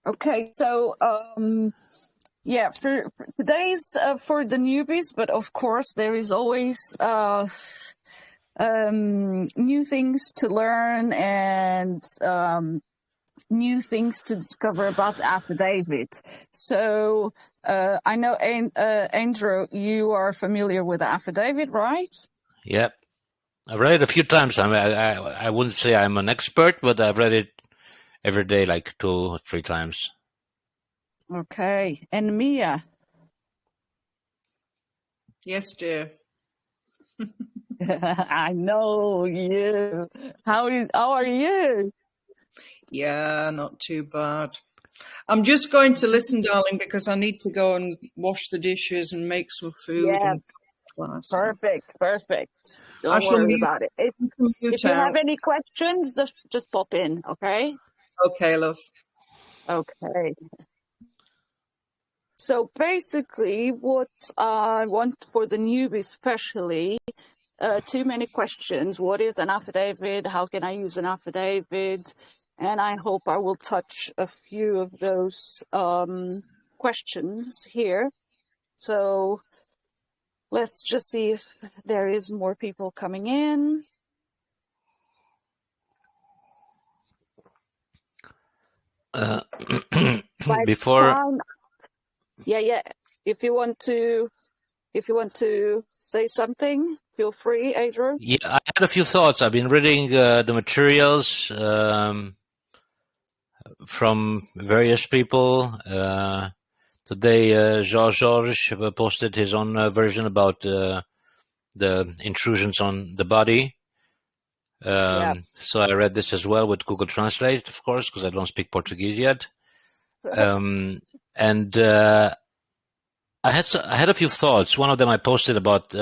Okay, so yeah, for today's for the newbies, but of course there is always new things to learn and new things to discover about the affidavit. So I know, Andrew, you are familiar with the affidavit, right? Yep. I've read it a few times. I wouldn't say I'm an expert, but I've read it every day, like 2 or 3 times. Okay, and Mia? Yes, dear. I know you. How are you? Yeah, not too bad. I'm just going to listen, darling, because I need to go and wash the dishes and make some food. Yeah, And class. perfect. I Don't shall worry mute, about it. If mute you have out. any questions, just pop in, okay? Okay, love. Okay. So basically, what I want for the newbie especially, too many questions. What is an affidavit? How can I use an affidavit? And I hope I will touch a few of those questions here. So let's just see if there is more people coming in. Before Yeah. If you want to say something, feel free, Adrian. Yeah, I had a few thoughts. I've been reading the materials from various people. Today, Georges posted his own version about the intrusions on the body. So I read this as well with Google Translate, of course, because I don't speak Portuguese yet. And I had a few thoughts. One of them I posted about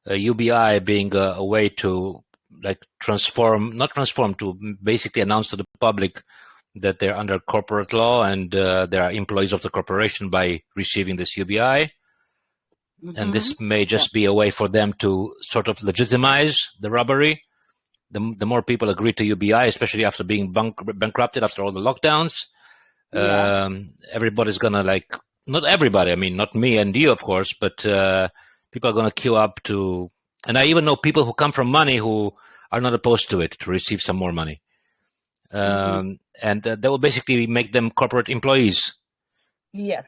UBI being a way to like to basically announce to the public that they're under corporate law and they are employees of the corporation by receiving this UBI. And this may just be a way for them to sort of legitimize the robbery. The more people agree to UBI, especially after being bankrupted after all the lockdowns, everybody's gonna like, not everybody, I mean, not me and you, of course, but people are gonna queue up to, and I even know people who come from money who are not opposed to it, to receive some more money. And that will basically make them corporate employees. Yes.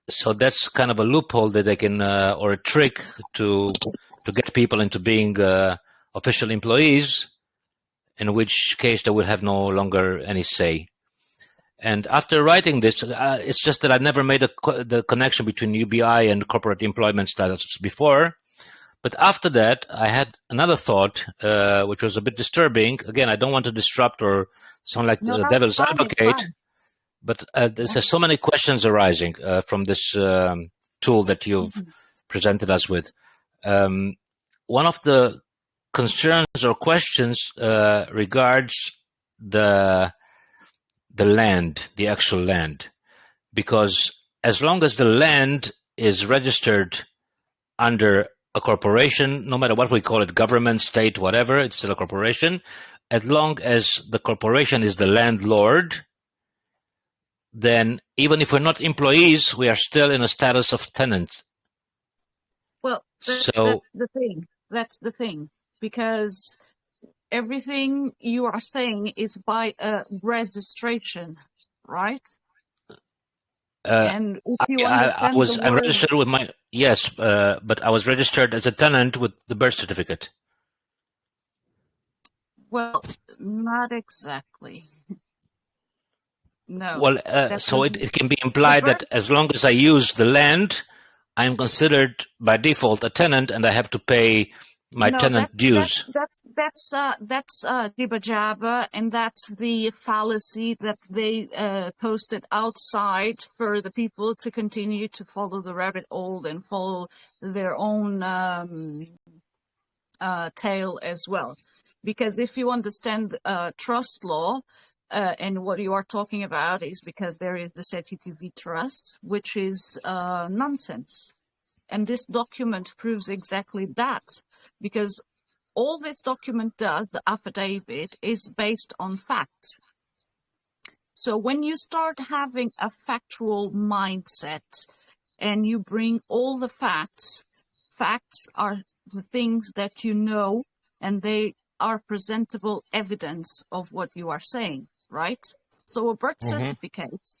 So that's kind of a loophole that they can, or a trick to get people into being official employees, in which case they will have no longer any say. And after writing this, it's just that I never made the connection between UBI and corporate employment status before. But after that, I had another thought, which was a bit disturbing. Again, I don't want to disrupt or sound like the devil's advocate, but there's so many questions arising from this tool that you've presented us with. One of the concerns or questions regards the land, the actual land, because as long as the land is registered under a corporation, no matter what we call it, government, state, whatever, it's still a corporation. As long as the corporation is the landlord, then even if we're not employees, we are still in a status of tenant. Well, that's the thing, because everything you are saying is by a registration, right? And if you understand I'm registered with my, yes, but I was registered as a tenant with the birth certificate. Well, not exactly. No. Well, so it can be implied that as long as I use the land, I'm considered by default a tenant, and I have to pay my tenant dues. That's jibber jabber, and that's the fallacy that they posted outside for the people to continue to follow the rabbit hole and follow their own tail as well. Because if you understand trust law, and what you are talking about is because there is the CTTV trust, which is nonsense. And this document proves exactly that, because all this document does, the affidavit, is based on facts. So when you start having a factual mindset and you bring all the facts, facts are the things that you know, and they are presentable evidence of what you are saying, right? So a birth certificate,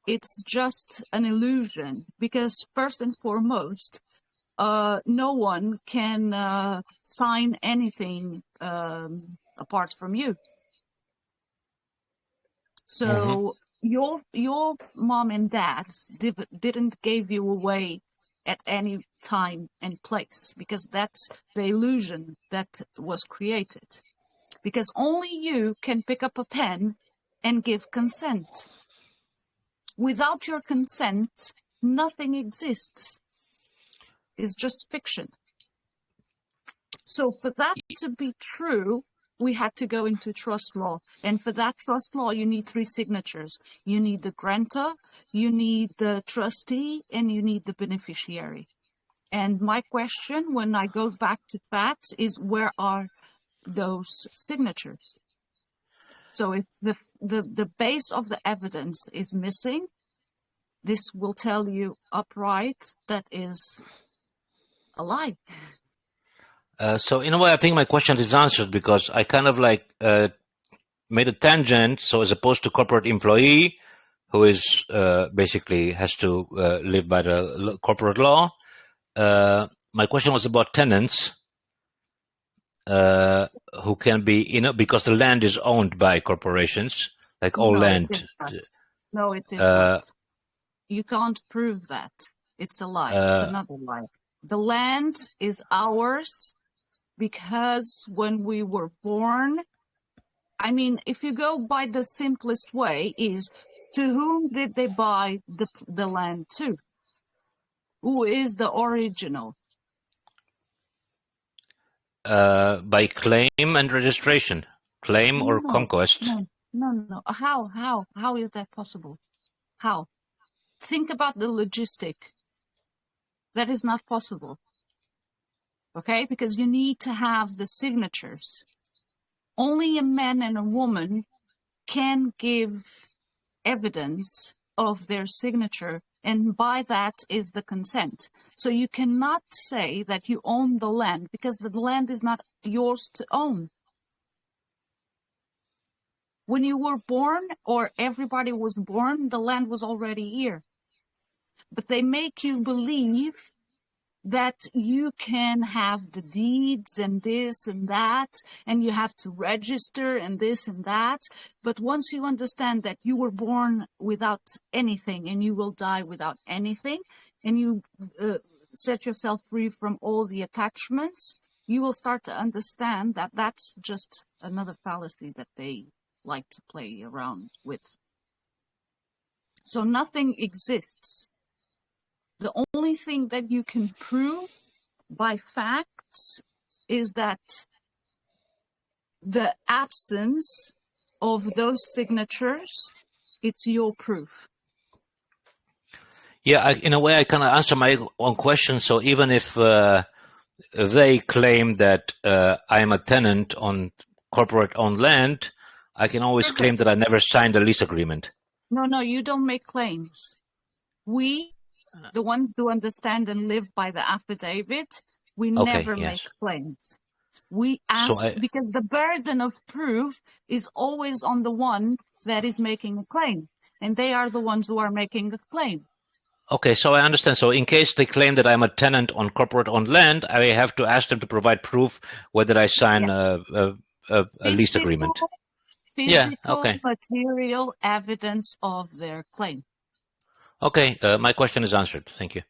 it's just an illusion, because first and foremost, no one can sign anything apart from you. So your mom and dad didn't give you away at any time and place, because that's the illusion that was created. Because only you can pick up a pen and give consent. Without your consent, nothing exists. It's just fiction. So for that to be true, we had to go into trust law. And for that trust law, you need 3 signatures. You need the grantor, you need the trustee, and you need the beneficiary. And my question, when I go back to facts, is where are those signatures? So if the base of the evidence is missing, this will tell you upright that is a lie. So in a way, I think my question is answered, because I kind of like made a tangent. So as opposed to corporate employee, who is basically has to live by the corporate law, my question was about tenants who can be, because the land is owned by corporations, like all land. No, it is not. You can't prove that. It's a lie. It's another lie. The land is ours because when we were born, I mean, if you go by the simplest way, is to whom did they buy the land to? Who is the original? By claim and registration. Claim or conquest. No. How is that possible? How? Think about the logistic. That is not possible. Okay? Because you need to have the signatures. Only a man and a woman can give evidence of their signature, and by that is the consent. So you cannot say that you own the land, because the land is not yours to own. When you were born, or everybody was born, the land was already here. But they make you believe that you can have the deeds and this and that, and you have to register and this and that. But once you understand that you were born without anything and you will die without anything, and you set yourself free from all the attachments, you will start to understand that that's just another fallacy that they like to play around with. So nothing exists. The only thing that you can prove by facts is that the absence of those signatures, it's your proof. Yeah, in a way, I kind of answer my own question. So even if they claim that I am a tenant on corporate-owned land, I can always claim that I never signed a lease agreement. No, you don't make claims. We, the ones who understand and live by the affidavit, we never make claims. We ask, because the burden of proof is always on the one that is making a claim, and they are the ones who are making a claim. Okay, so I understand. So in case they claim that I'm a tenant on corporate-owned land, I have to ask them to provide proof whether I sign a lease agreement. Physical, material evidence of their claim. Okay, my question is answered. Thank you.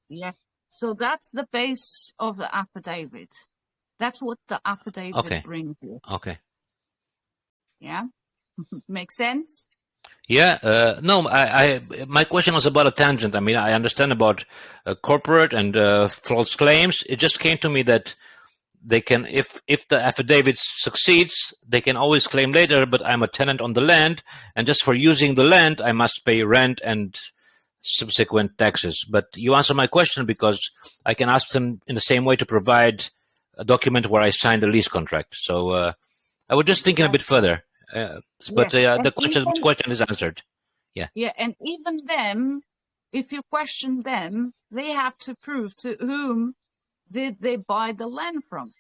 Yeah, so that's the base of the affidavit. That's what the affidavit brings you. Okay. Yeah, makes sense? Yeah, no, my question was about a tangent. I mean, I understand about corporate and false claims. It just came to me that they can, if the affidavit succeeds, they can always claim later, but I'm a tenant on the land, and just for using the land, I must pay rent and subsequent taxes. But you answer my question, because I can ask them in the same way to provide a document where I signed a lease contract. So I was just thinking a bit further. But And the even, question is answered. Yeah. yeah, and even them, if you question them, they have to prove to whom did they buy the land from.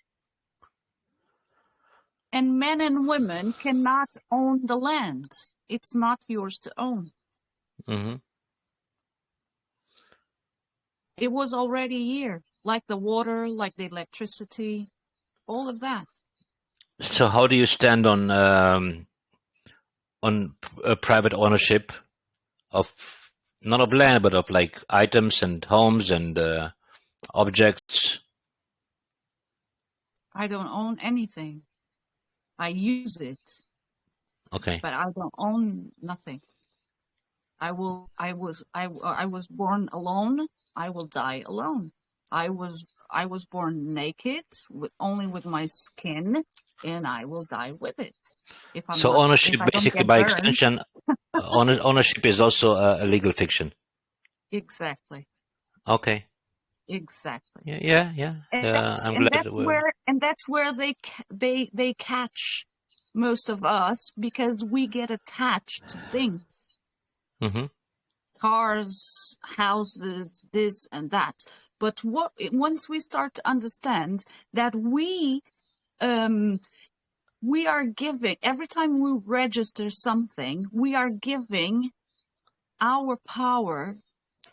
And men and women cannot own the land. It's not yours to own. Hmm. It was already here, like the water, like the electricity, all of that. So how do you stand on private ownership of not of land, but of like items and homes and objects? I don't own anything. I use it, Okay. but I don't own nothing. I was born alone. I will die alone. I was born naked, only with my skin, and I will die with it. If So I ownership, don't basically get by burned. extension, ownership is also a legal fiction. Exactly. Okay. Exactly. Yeah. I'm And glad. that's where they catch most of us, because we get attached to things. Hmm. Cars, houses, this and that. But once we start to understand that we are giving, every time we register something, we are giving our power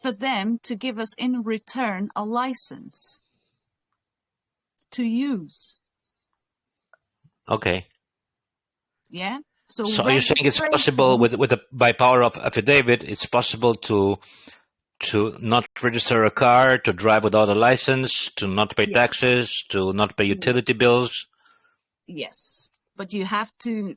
for them to give us in return a license to use. Okay. Yeah. So So are you saying it's possible registration, by power of affidavit, it's possible to not register a car, to drive without a license, to not pay yeah, taxes, to not pay yeah, utility bills? yes. But you have to,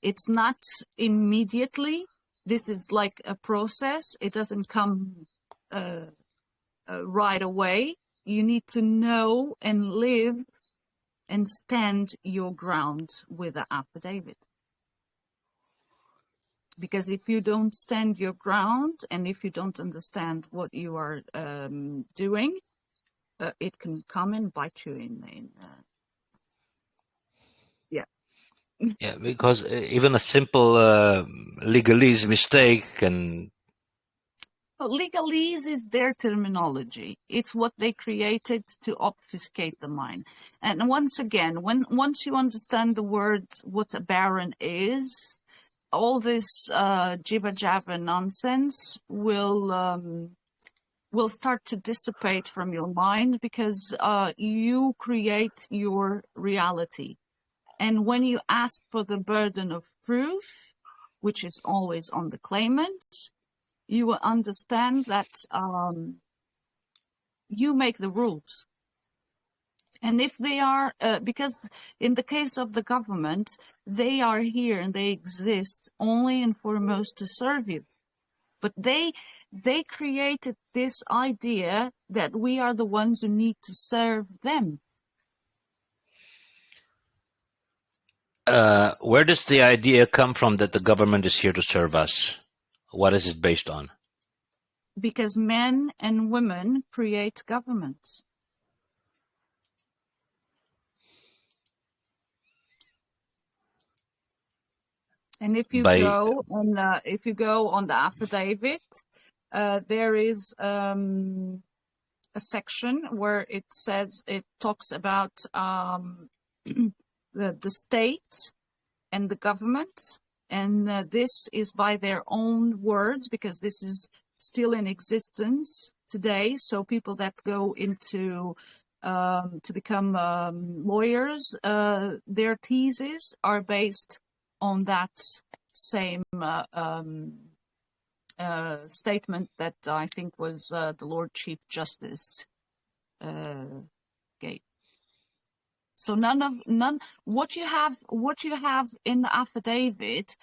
it's not immediately. This is like a process. It doesn't come right away. You need to know and live and stand your ground with an affidavit. Because if you don't stand your ground, and if you don't understand what you are doing, it can come and bite you in yeah. Yeah, because even a simple legalese mistake can. Legalese is their terminology. It's what they created to obfuscate the mind. And once again, once you understand the word, what a baron is, all this jibber jabber nonsense will start to dissipate from your mind, because you create your reality. And when you ask for the burden of proof, which is always on the claimant, you will understand that you make the rules. And if they are, because in the case of the government, they are here and they exist only and foremost to serve you. But they created this idea that we are the ones who need to serve them. Where does the idea come from that the government is here to serve us? What is it based on? Because men and women create governments. And if you By go on the affidavit, there is a section where it talks about the state and the government, and this is by their own words, because this is still in existence today. So people that go into to become lawyers, their theses are based on that same statement that I think was the Lord Chief Justice gave. So what you have in the affidavit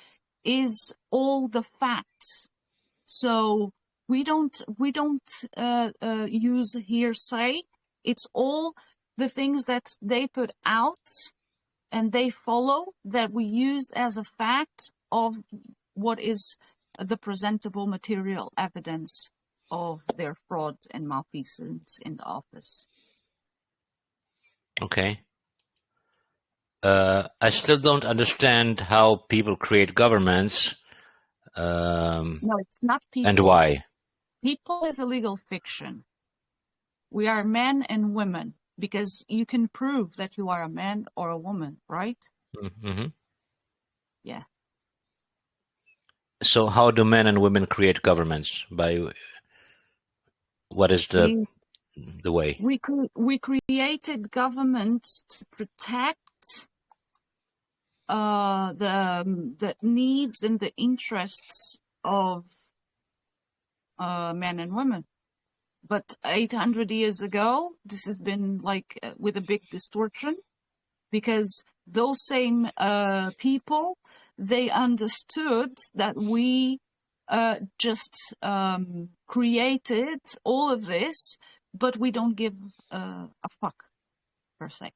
is all the facts. So we don't use hearsay. It's all the things that they put out and they follow that we use as a fact of what is the presentable material evidence of their fraud and malfeasance in the office. okay. I still don't understand how people create governments, No, it's not and people. why. People is a legal fiction. We are men and women because you can prove that you are a man or a woman, right? Mm-hmm. Yeah. So how do men and women create governments? By what is We the way? we created governments to protect the needs and the interests of men and women. But 800 years ago, this has been like with a big distortion because those same people, they understood that we just created all of this, but we don't give a fuck per se.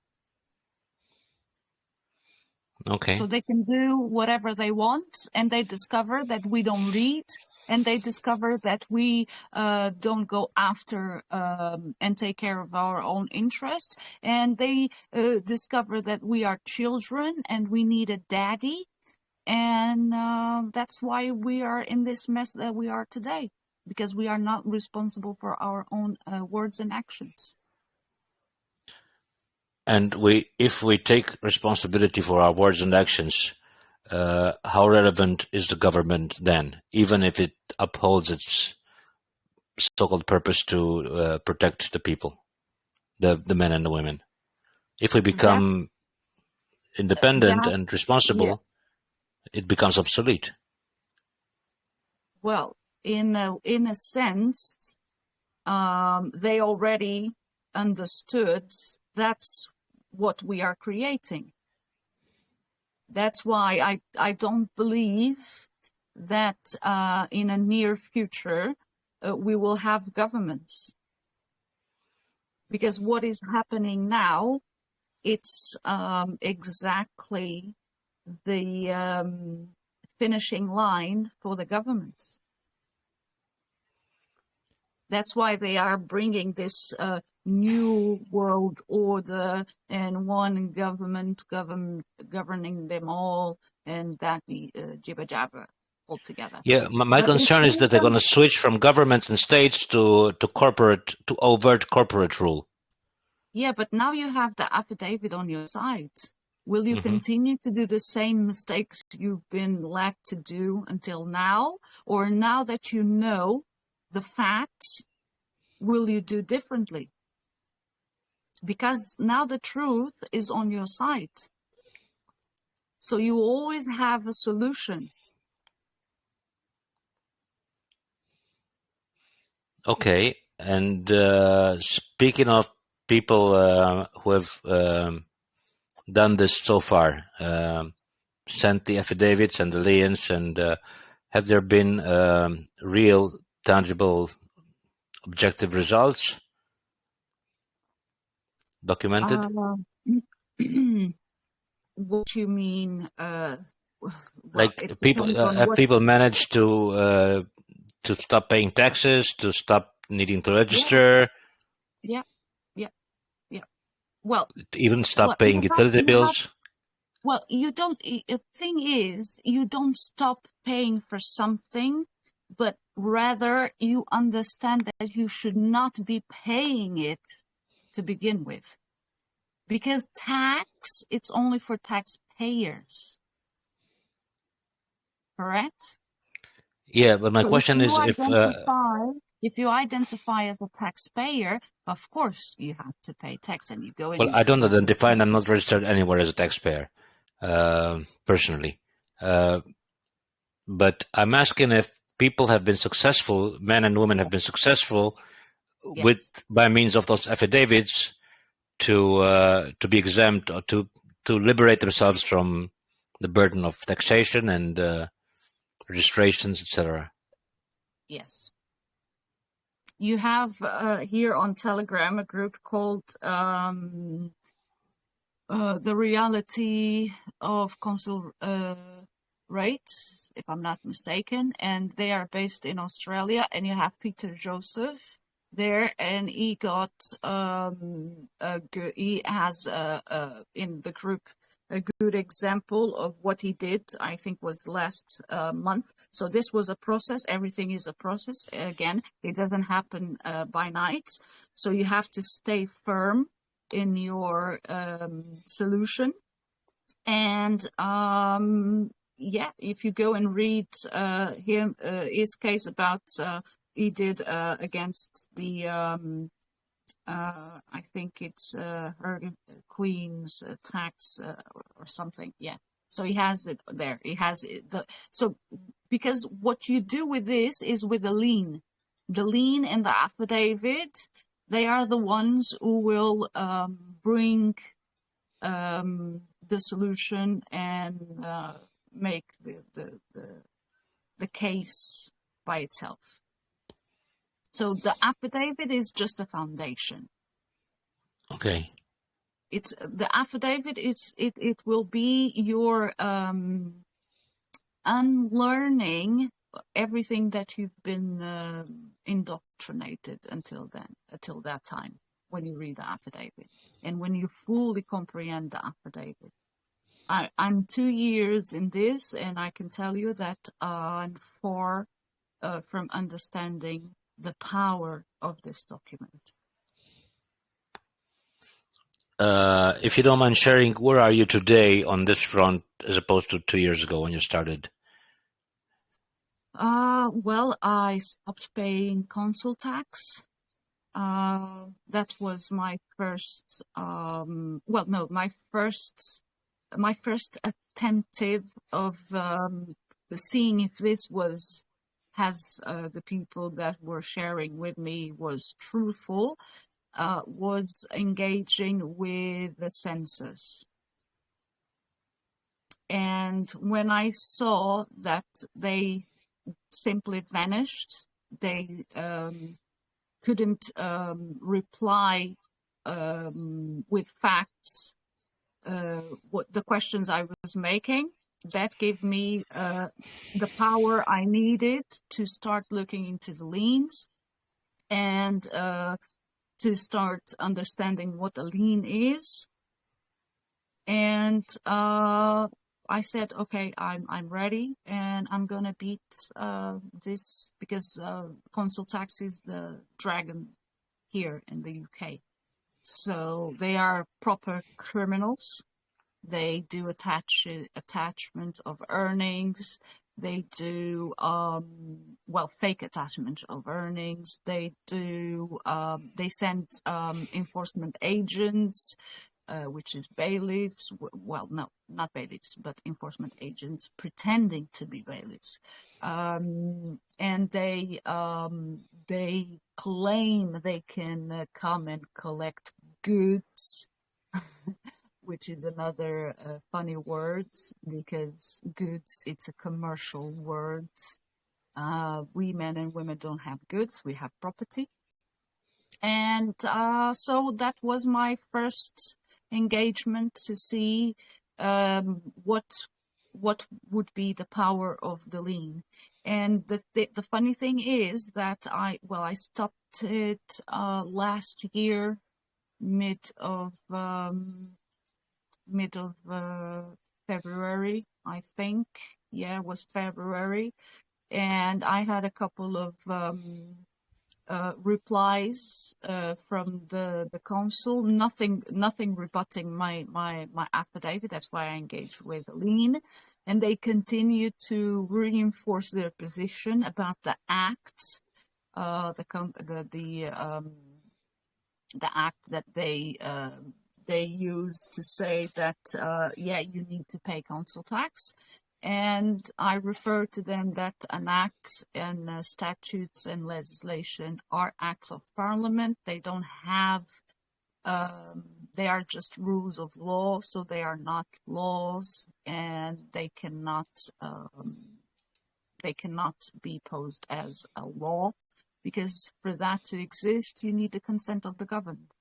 Okay. So they can do whatever they want, and they discover that we don't read, and they discover that we don't go after and take care of our own interests, and they discover that we are children and we need a daddy, and that's why we are in this mess that we are today, because we are not responsible for our own words and actions. And if we take responsibility for our words and actions, how relevant is the government then, even if it upholds its so-called purpose to protect the people, the men and the women? If we become independent That, and yeah. responsible, it becomes obsolete. Well, in a sense, they already understood that's what we are creating. That's why I don't believe that in a near future we will have governments. Because what is happening now, it's exactly the finishing line for the governments. That's why they are bringing this new world order and one government governing them all, and that jibber jabber altogether. Yeah, my But if concern is we that they're going to switch from governments and states to overt corporate rule. Yeah, but now you have the affidavit on your side. Will you Mm-hmm. continue to do the same mistakes you've been led to do until now? Or now that you know the facts, will you do differently? Because now the truth is on your side. So you always have a solution. Okay, and speaking of people who have done this so far, sent the affidavits and the liens, and have there been real, tangible, objective results documented? What you mean? Well, Like it people depends on have what. people managed to stop paying taxes, to stop needing to Yeah, register, yeah, yeah, yeah. Well, to even well, stop paying utility bills? well, you don't. The thing is, you don't stop paying for something, but rather you understand that you should not be paying it to begin with, because tax, it's only for taxpayers, correct? Yeah, but my So question is if you identify as a taxpayer, of course you have to pay tax, and you go and well, you I don't fill out the identify and I'm form. not registered anywhere as a taxpayer, personally. Uh, but I'm asking if people have been successful, men and women have been successful with Yes. by means of those affidavits to be exempt or to liberate themselves from the burden of taxation and registrations, etc. Yes. You have here on Telegram a group called The Reality of Consul Rates, if I'm not mistaken, and they are based in Australia. And you have Peter Joseph there, and he got he has in the group a good example of what he did, I think, was last month. So this was a process. Everything is a process. Again, it doesn't happen by night. So you have to stay firm in your solution. And yeah, if you go and read his case about he did against the I think it's her queen's tax or something. Yeah. So he has it there. He has it. So because what you do with this is with the lien and the affidavit, they are the ones who will bring the solution and make the case by itself. So the affidavit is just a foundation. Okay. It's the affidavit is it will be your unlearning everything that you've been indoctrinated until that time when you read the affidavit and when you fully comprehend the affidavit. I'm 2 years in this, and I can tell you that I'm far from understanding the power of this document. If you don't mind sharing, where are you today on this front as opposed to 2 years ago when you started? Well, I stopped paying consul tax. That was my first, my first attempt of seeing if this has the people that were sharing with me was truthful, was engaging with the census. And when I saw that they simply vanished, they couldn't reply with facts what the questions I was making, that gave me the power I needed to start looking into the liens and to start understanding what a lien is. And I said, okay, I'm ready, and I'm gonna beat this, because consul tax is the dragon here in the UK. So they are proper criminals. They do attachment of earnings. They do fake attachment of earnings. They do they send enforcement agents, which is bailiffs. Well, no, not bailiffs, but enforcement agents pretending to be bailiffs, and they claim they can come and collect goods. Which is another funny word, because goods, it's a commercial word. We men and women don't have goods, we have property. And so that was my first engagement to see what would be the power of the lien. And the funny thing is that I stopped it last year, mid of February, I think. Yeah, it was February. And I had a couple of replies from the consul, nothing rebutting my affidavit. That's why I engaged with the lien. And they continued to reinforce their position about the act, the act that they use to say that, you need to pay consul tax. And I refer to them that an act and statutes and legislation are acts of parliament. They don't have, they are just rules of law, so they are not laws, and they cannot be posed as a law, because for that to exist, you need the consent of the governed.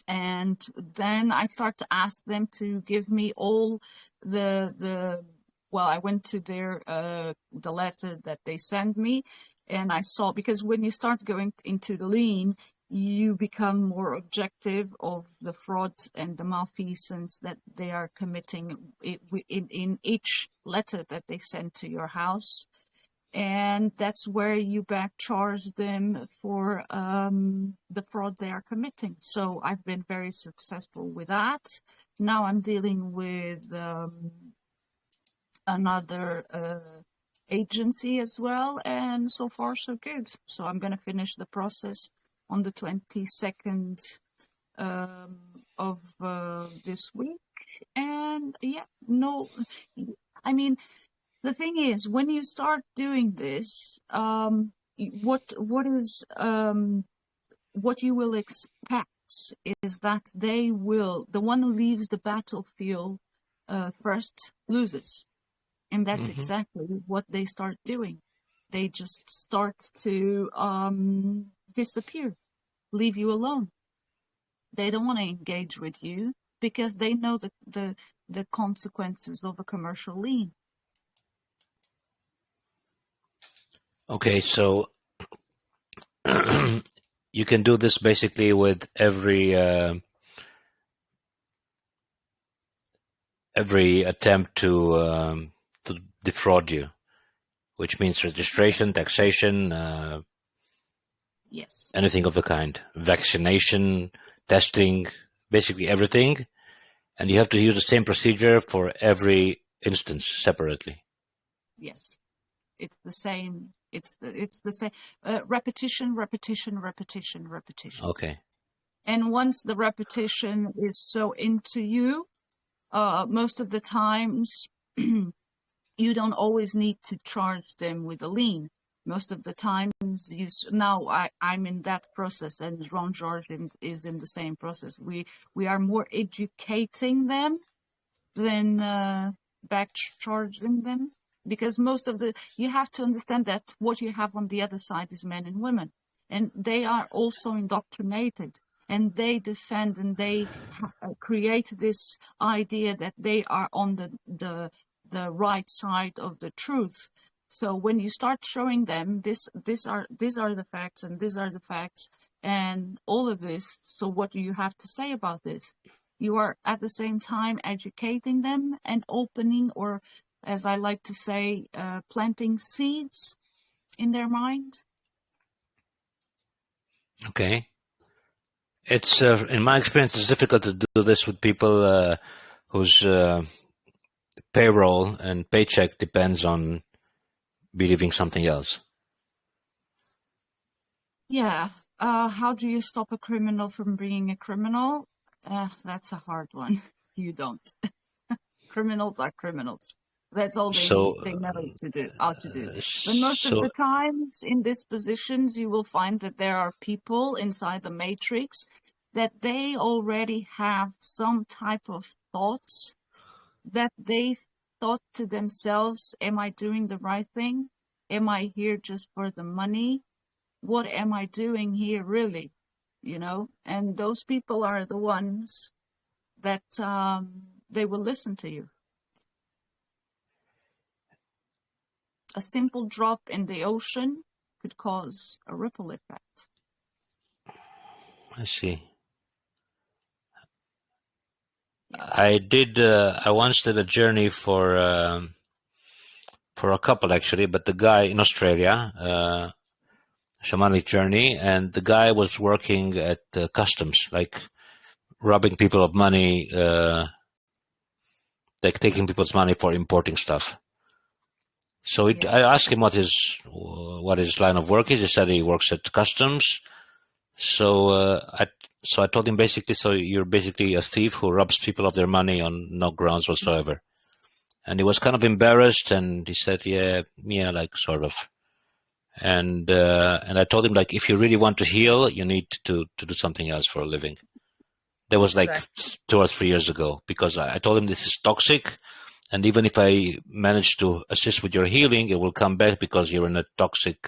And then I start to ask them to give me all I went to their the letter that they sent me, and I saw, because when you start going into the lien, you become more objective of the fraud and the malfeasance that they are committing in each letter that they send to your house. And that's where you back charge them for the fraud they are committing. So I've been very successful with that. Now I'm dealing with another agency as well, and so far so good. So I'm going to finish the process on the 22nd of this week. And yeah, no, I mean, the thing is, when you start doing this, what you will expect is that the one who leaves the battlefield first loses. And that's exactly what they start doing. They just start to disappear, leave you alone. They don't want to engage with you because they know the consequences of a commercial lien. Okay, so you can do this basically with every attempt to defraud you, which means registration, taxation, Yes. anything of the kind, vaccination, testing, basically everything. And you have to use the same procedure for every instance separately. Yes. It's the same. It's the same. Repetition. Okay. And once the repetition is so into you, most of the times you don't always need to charge them with a lien. Most of the times, I'm in that process, and Div3rgent is in the same process. We are more educating them than back charging them, because you have to understand that what you have on the other side is men and women, and they are also indoctrinated, and they defend and they create this idea that they are on the right side of the truth. So when you start showing them these are the facts, and these are the facts, and all of this, so what do you have to say about this? You are at the same time educating them and opening, or as I like to say, planting seeds in their mind. Okay. It's in my experience, it's difficult to do this with people whose payroll and paycheck depends on believing something else. Yeah. How do you stop a criminal from being a criminal? That's a hard one. You don't. Criminals are criminals. That's all they know how to do. But most of the times in these positions, you will find that there are people inside the matrix that they already have some type of thoughts that they thought to themselves, am I doing the right thing? Am I here just for the money? What am I doing here really? And those people are the ones that they will listen to you. A simple drop in the ocean could cause a ripple effect. I see. Yeah. I once did a journey for a couple actually, but the guy in Australia, shamanic journey, and the guy was working at customs, like robbing people of money, like taking people's money for importing stuff. So I asked him what his line of work is. He said he works at customs. So I told him basically, so you're basically a thief who robs people of their money on no grounds whatsoever. And he was kind of embarrassed, and he said, yeah, like sort of. And I told him, like, if you really want to heal, you need to do something else for a living. That was like 2 or 3 years ago, because I told him this is toxic. And even if I manage to assist with your healing, it will come back because you're in a toxic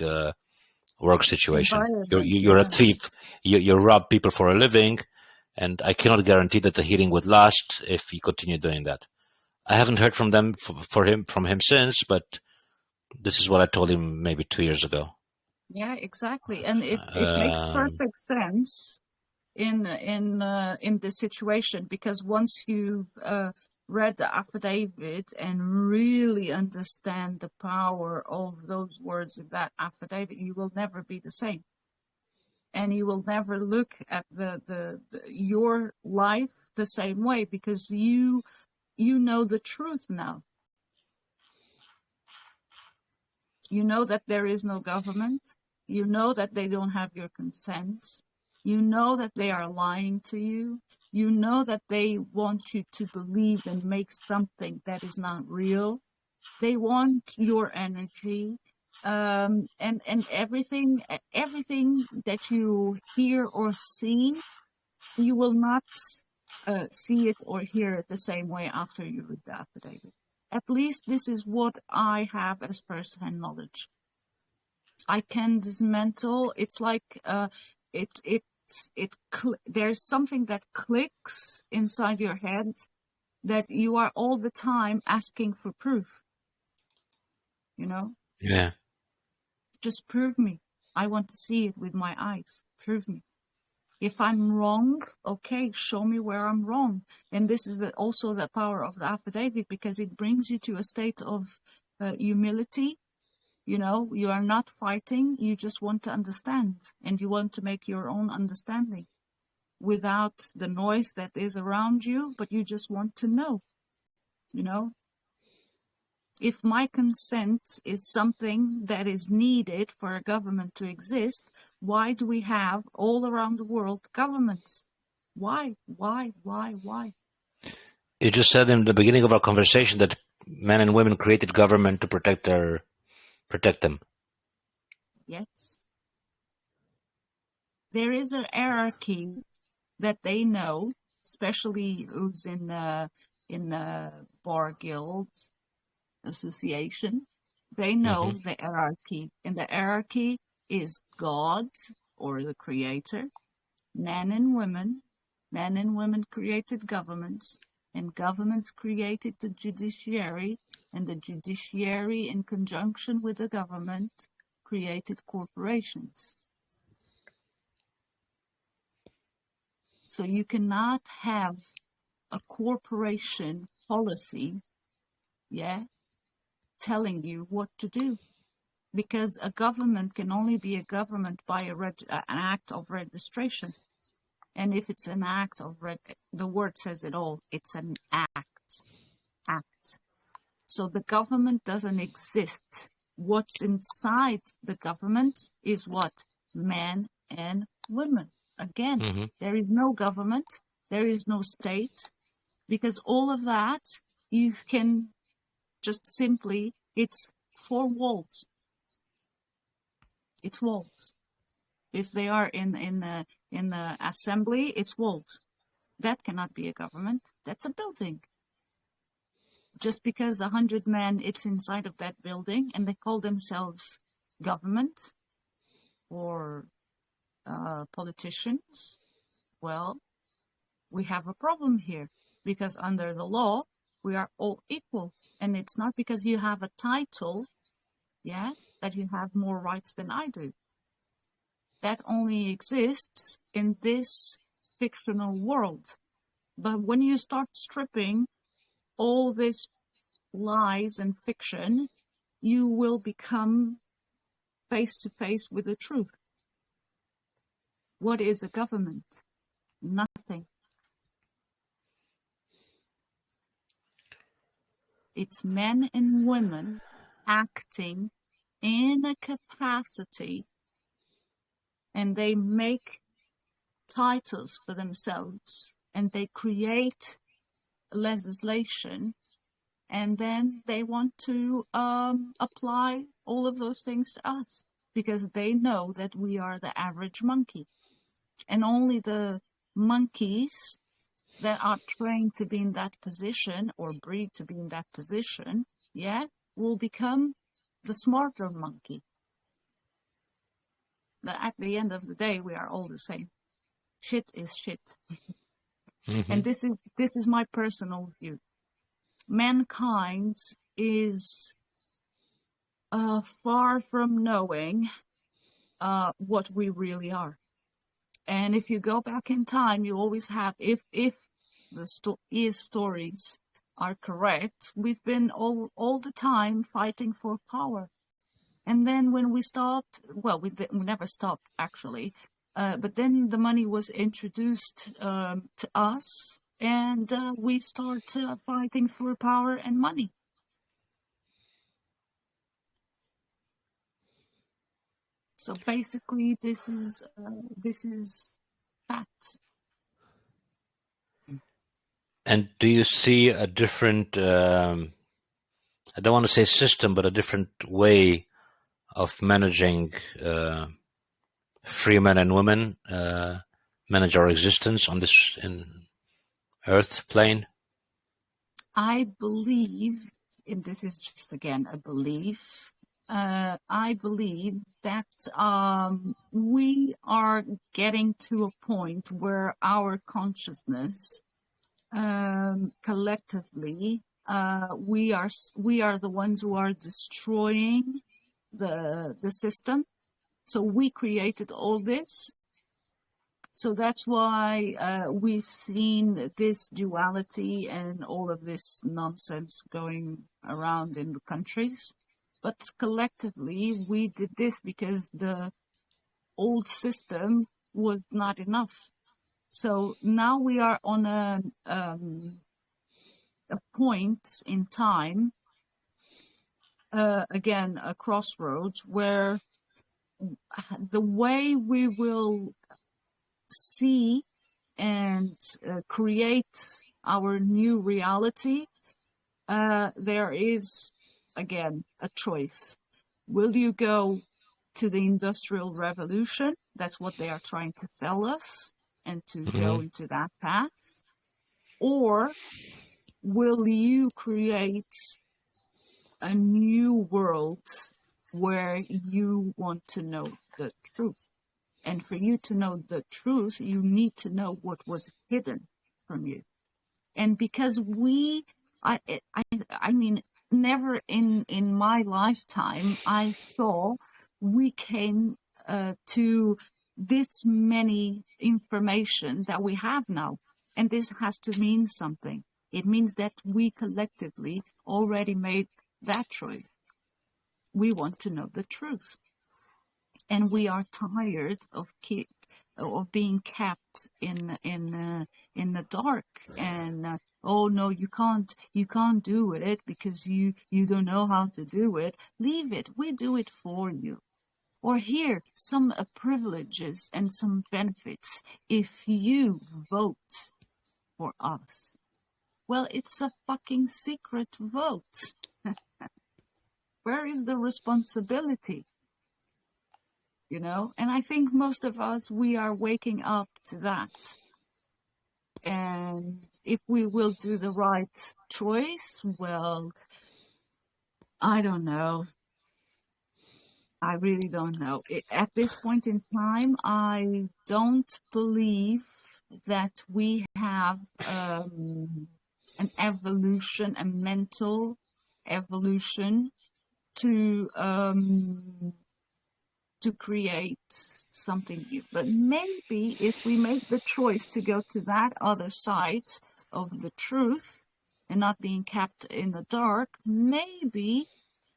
work situation. You're a thief. You rob people for a living, and I cannot guarantee that the healing would last if you continue doing that. I haven't heard from them from him since, but this is what I told him maybe 2 years ago. Yeah, exactly. And it makes Um, perfect sense in this situation, because once you've read the affidavit and really understand the power of those words in that affidavit, you will never be the same. And you will never look at your life the same way, because you know the truth now. You know that there is no government. You know that they don't have your consent. You know that they are lying to you. You know that they want you to believe and make something that is not real. They want your energy. And everything that you hear or see, you will not see it or hear it the same way after you read the affidavit. At least this is what I have as first-hand knowledge. I can dismantle. It's like there's something that clicks inside your head, that you are all the time asking for proof. You know, yeah. just prove me. I want to see it with my eyes. Prove me. If I'm wrong, okay, show me where I'm wrong. And this is also the power of the affidavit, because it brings you to a state of humility. You know, you are not fighting, you just want to understand, and you want to make your own understanding without the noise that is around you, but you just want to know, you know. If my consent is something that is needed for a government to exist, why do we have all around the world governments? Why? You just said in the beginning of our conversation that men and women created government to protect them. Yes. There is an hierarchy that they know, especially who's in the bar guild association. They know Mm-hmm. the hierarchy, and the hierarchy is God or the creator, men and women. Men and women created governments, and governments created the judiciary, and the judiciary, in conjunction with the government, created corporations. So you cannot have a corporation policy, telling you what to do, because a government can only be a government by an act of registration. And if it's an act of the word says it all. It's an act. So the government doesn't exist. What's inside the government is what? Men and women. Again, Mm-hmm. there is no government. There is no state. Because all of that, you can just simply, it's four walls. It's walls. If they are in the assembly, it's walls. That cannot be a government. That's a building. Just because 100 men, it's inside of that building, and they call themselves government or politicians, well, we have a problem here, because under the law, we are all equal. And it's not because you have a title, that you have more rights than I do. That only exists in this fictional world. But when you start stripping all this lies and fiction, you will become face to face with the truth. What is a government? Nothing. It's men and women acting in a capacity, and they make titles for themselves, and they create legislation, and then they want to apply all of those things to us, because they know that we are the average monkey, and only the monkeys that are trained to be in that position or breed to be in that position, will become the smarter monkey. But at the end of the day, we are all the same. Shit is shit. Mm-hmm. And this is my personal view. Mankind is far from knowing what we really are. And if you go back in time, you always have, if the stories are correct, we've been all the time fighting for power. And then when we stopped, well, we never stopped actually, but then the money was introduced to us, and we start fighting for power and money. So basically, this is facts. And do you see a different, I don't want to say system, but a different way of managing free men and women, manage our existence on this Earth plane? I believe, and this is just again a belief, I believe that we are getting to a point where our consciousness, collectively, we are the ones who are destroying the system. So we created all this. So that's why we've seen this duality and all of this nonsense going around in the countries. But collectively, we did this because the old system was not enough. So now we are on a point in time, again, a crossroads, where the way we will see and create our new reality, there is, again, a choice. Will you go to the Industrial Revolution? That's what they are trying to sell us, and to go into that path. Or will you create a new world where you want to know the truth? And for you to know the truth, you need to know what was hidden from you. And because I mean, never in my lifetime I saw we came to this many information that we have now. And this has to mean something. It means that we collectively already made that choice. We want to know the truth. And we are tired of being kept in the dark, and oh no, you can't do it because you don't know how to do it. Leave it, we do it for you. Or here, some privileges and some benefits if you vote for us. Well, it's a fucking secret vote. Where is the responsibility? You know, and I think most of us, we are waking up to that. And if we will do the right choice, well, I don't know. I really don't know. At this point in time, I don't believe that we have an evolution, a mental evolution to create something new. But maybe if we make the choice to go to that other side of the truth and not being kept in the dark, maybe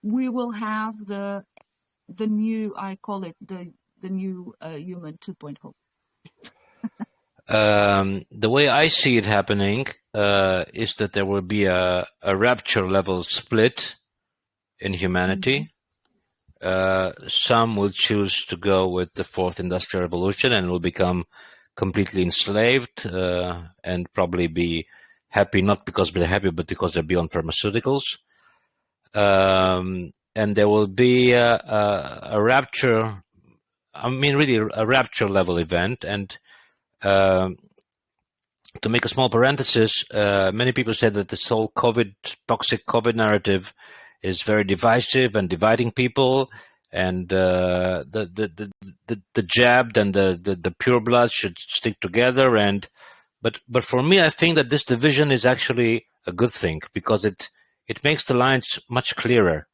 we will have the new, I call it the new human 2.0. The way I see it happening is that there will be a rapture level split in humanity. Some will choose to go with the fourth industrial revolution and will become completely enslaved and probably be happy, not because they're happy, but because they're beyond pharmaceuticals. And there will be a rapture, I mean, really a rapture level event. And to make a small parenthesis, many people say that this whole toxic COVID narrative is very divisive and dividing people, and the jabbed and the pure blood should stick together. And but for me, I think that this division is actually a good thing, because it makes the lines much clearer,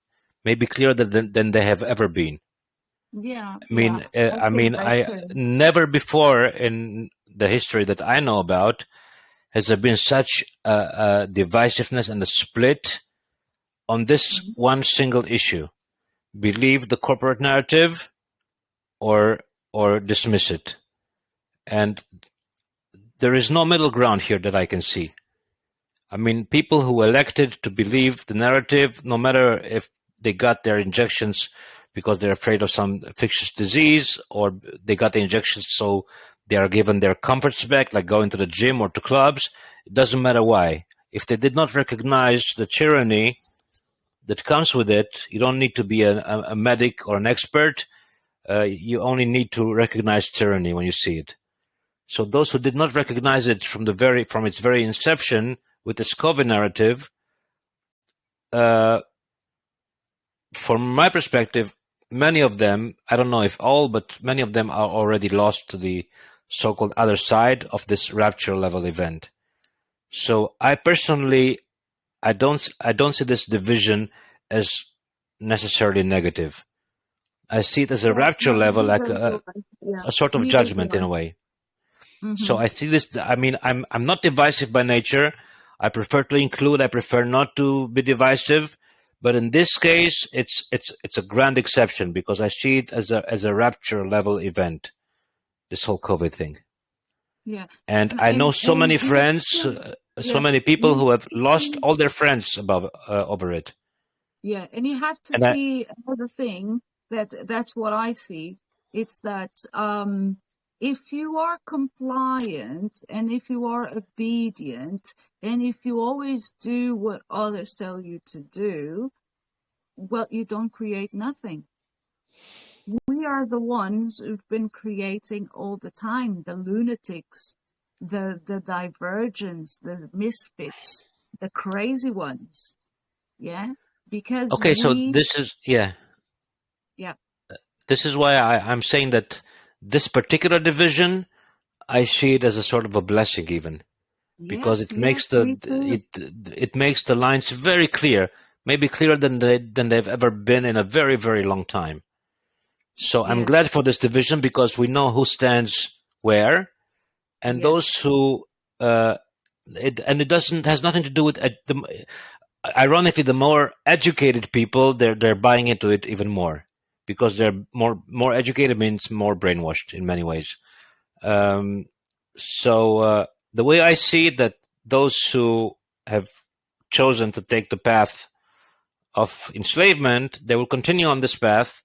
maybe clearer than they have ever been. Yeah, I mean, yeah. I think that I too. never before in the history that I know about has there been such a divisiveness and a split on this Mhm. one single issue: believe the corporate narrative or dismiss it. And there is no middle ground here that I can see. I mean, people who elected to believe the narrative, no matter if they got their injections because they're afraid of some infectious disease, or they got the injections so they are given their comforts back, like going to the gym or to clubs, it doesn't matter why. If they did not recognize the tyranny that comes with it, you don't need to be a medic or an expert. You only need to recognize tyranny when you see it. So those who did not recognize it from its very inception with this COVID narrative, uh, from my perspective, many of them, I don't know if all, but many of them are already lost to the so-called other side of this rapture level event. So I personally, I don't see this division as necessarily negative. I see it as a Yeah, rapture no, level, like neither do I. Yeah, a sort of neither do judgment in I. a way. So Mm-hmm. I see this. I mean, I'm not divisive by nature. I prefer to include. I prefer not to be divisive. But in this case, it's a grand exception because I see it as a rapture level event. This whole COVID thing, Yeah, and I know so many and you friends, still, so yeah, many people you who have have to lost see. all their friends above over it. Yeah, and you have to And I see another thing that's what I see. It's that if you are compliant and if you are obedient and if you always do what others tell you to do, well, you don't create nothing. We are the ones who've been creating all the time, the lunatics, the divergents, the misfits, the crazy ones. Yeah, because okay, so we, this is yeah. yeah. This is why I'm saying that this particular division, I see it as a sort of a blessing, even because Yes, it makes yes, me too. it makes the lines very clear, maybe clearer than they've ever been in a very very long time. So I'm Yes, glad for this division because we know who stands where, and those yes, who it doesn't has nothing to do with ironically the more educated people they're buying into it even more because they're more educated means more brainwashed in many ways. Um, so the way I see it, that those who have chosen to take the path of enslavement, they will continue on this path,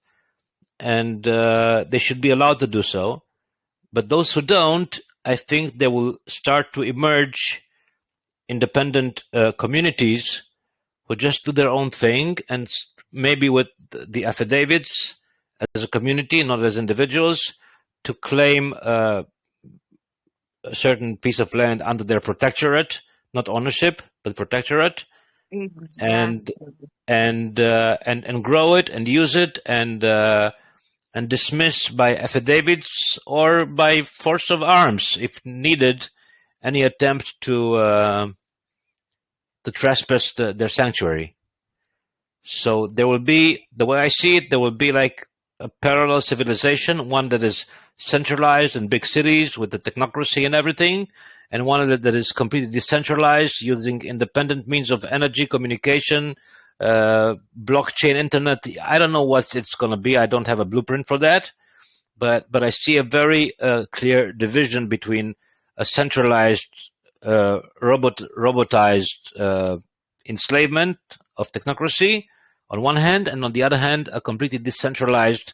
and they should be allowed to do so. But those who don't, I think they will start to emerge independent communities who just do their own thing, and maybe with the affidavits as a community, not as individuals, to claim a certain piece of land under their protectorate, not ownership, but protectorate, and exactly. and grow it and use it and dismiss by affidavits or by force of arms, if needed, any attempt to trespass their sanctuary. So there will be, the way I see it, there will be like a parallel civilization, one that is centralized in big cities with the technocracy and everything, and one that is completely decentralized using independent means of energy, communication, blockchain, internet. I don't know what it's going to be. I don't have a blueprint for that, but I see a very clear division between a centralized, robotized enslavement of technocracy on one hand, and on the other hand, a completely decentralized.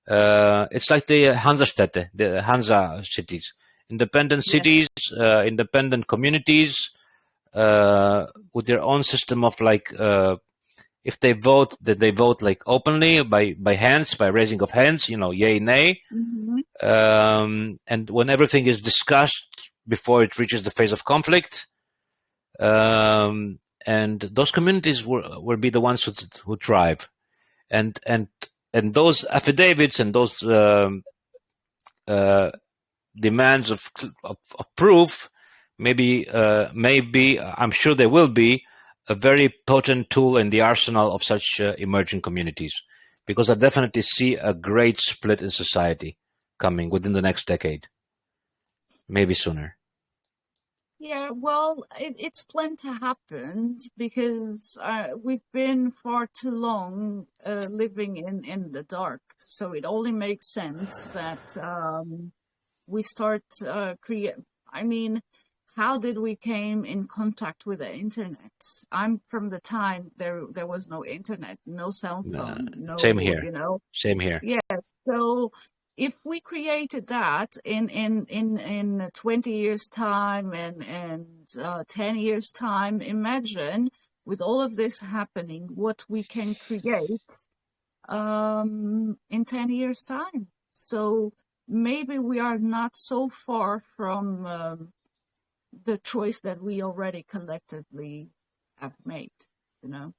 It's like the Hansastädte, the Hansa cities, independent Yes, cities, independent communities with their own system of like. If they vote, that they vote like openly by hands, by raising of hands, yay, nay, mm-hmm. and when everything is discussed before it reaches the phase of conflict, and those communities will be the ones who thrive, and and and those affidavits and those uh, demands of proof, maybe I'm sure they will be a very potent tool in the arsenal of such emerging communities, because I definitely see a great split in society coming within the next decade, maybe sooner. Yeah, well, it's planned to happen because we've been far too long living in the dark. So it only makes sense that we start create. I mean, how did we came in contact with the internet? I'm from the time there was no internet, no cell phone, Same no, here. Same here. Yes. So if we created that in 20 years time and 10 years time, imagine with all of this happening, what we can create in 10 years time. So maybe we are not so far from the choice that we already collectively have made, you know.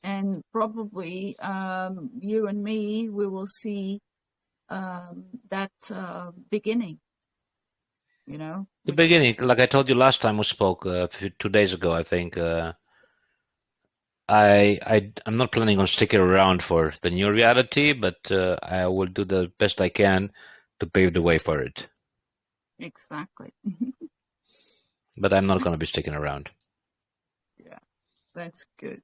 And probably you and me, we will see that beginning, you know. The Which beginning, was like I told you last time we spoke, 2 days ago, I think. I'm not planning on sticking around for the new reality, but I will do the best I can to pave the way for it. exactly. But I'm not going to be sticking around. Yeah, that's good.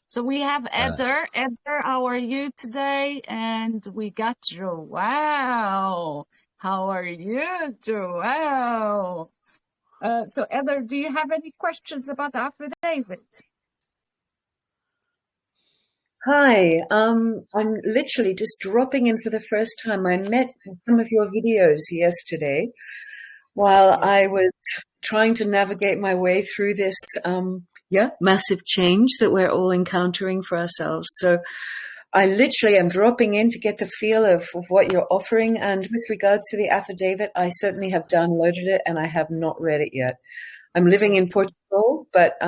So we have Eder. Eder, how are you today? And we got Joao. How are you, Joao? So Eder, do you have any questions about the affidavit? Hi, I'm literally just dropping in for the first time. I met some of your videos yesterday while I was trying to navigate my way through this, massive change that we're all encountering for ourselves. So I literally am dropping in to get the feel of what you're offering. And with regards to the affidavit, I certainly have downloaded it and I have not read it yet. I'm living in Portugal, but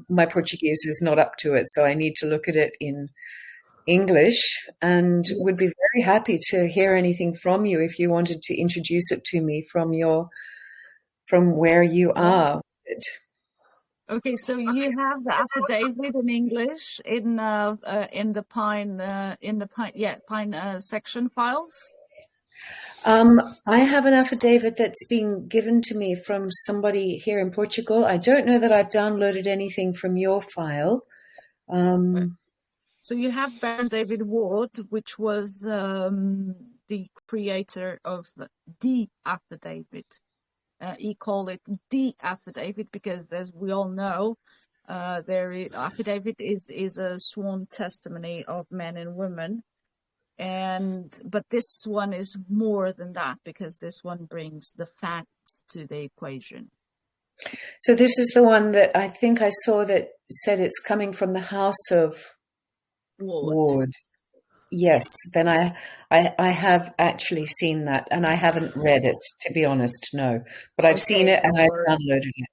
my Portuguese is not up to it, so I need to look at it in English and would be very happy to hear anything from you if you wanted to introduce it to me from where you are. Okay, so you have the affidavit in English in the Pine section files. I have an affidavit that's been given to me from somebody here in Portugal. I don't know that I've downloaded anything from your file. So you have Baron David Ward, which was the creator of the affidavit. He called it the affidavit because, as we all know, affidavit is a sworn testimony of men and women. But this one is more than that because this one brings the facts to the equation. So this is the one that I think I saw that said it's coming from the House of Ward. Yes, then I have actually seen that, and I haven't read it, to be honest, no. But I've seen it and I've downloaded it.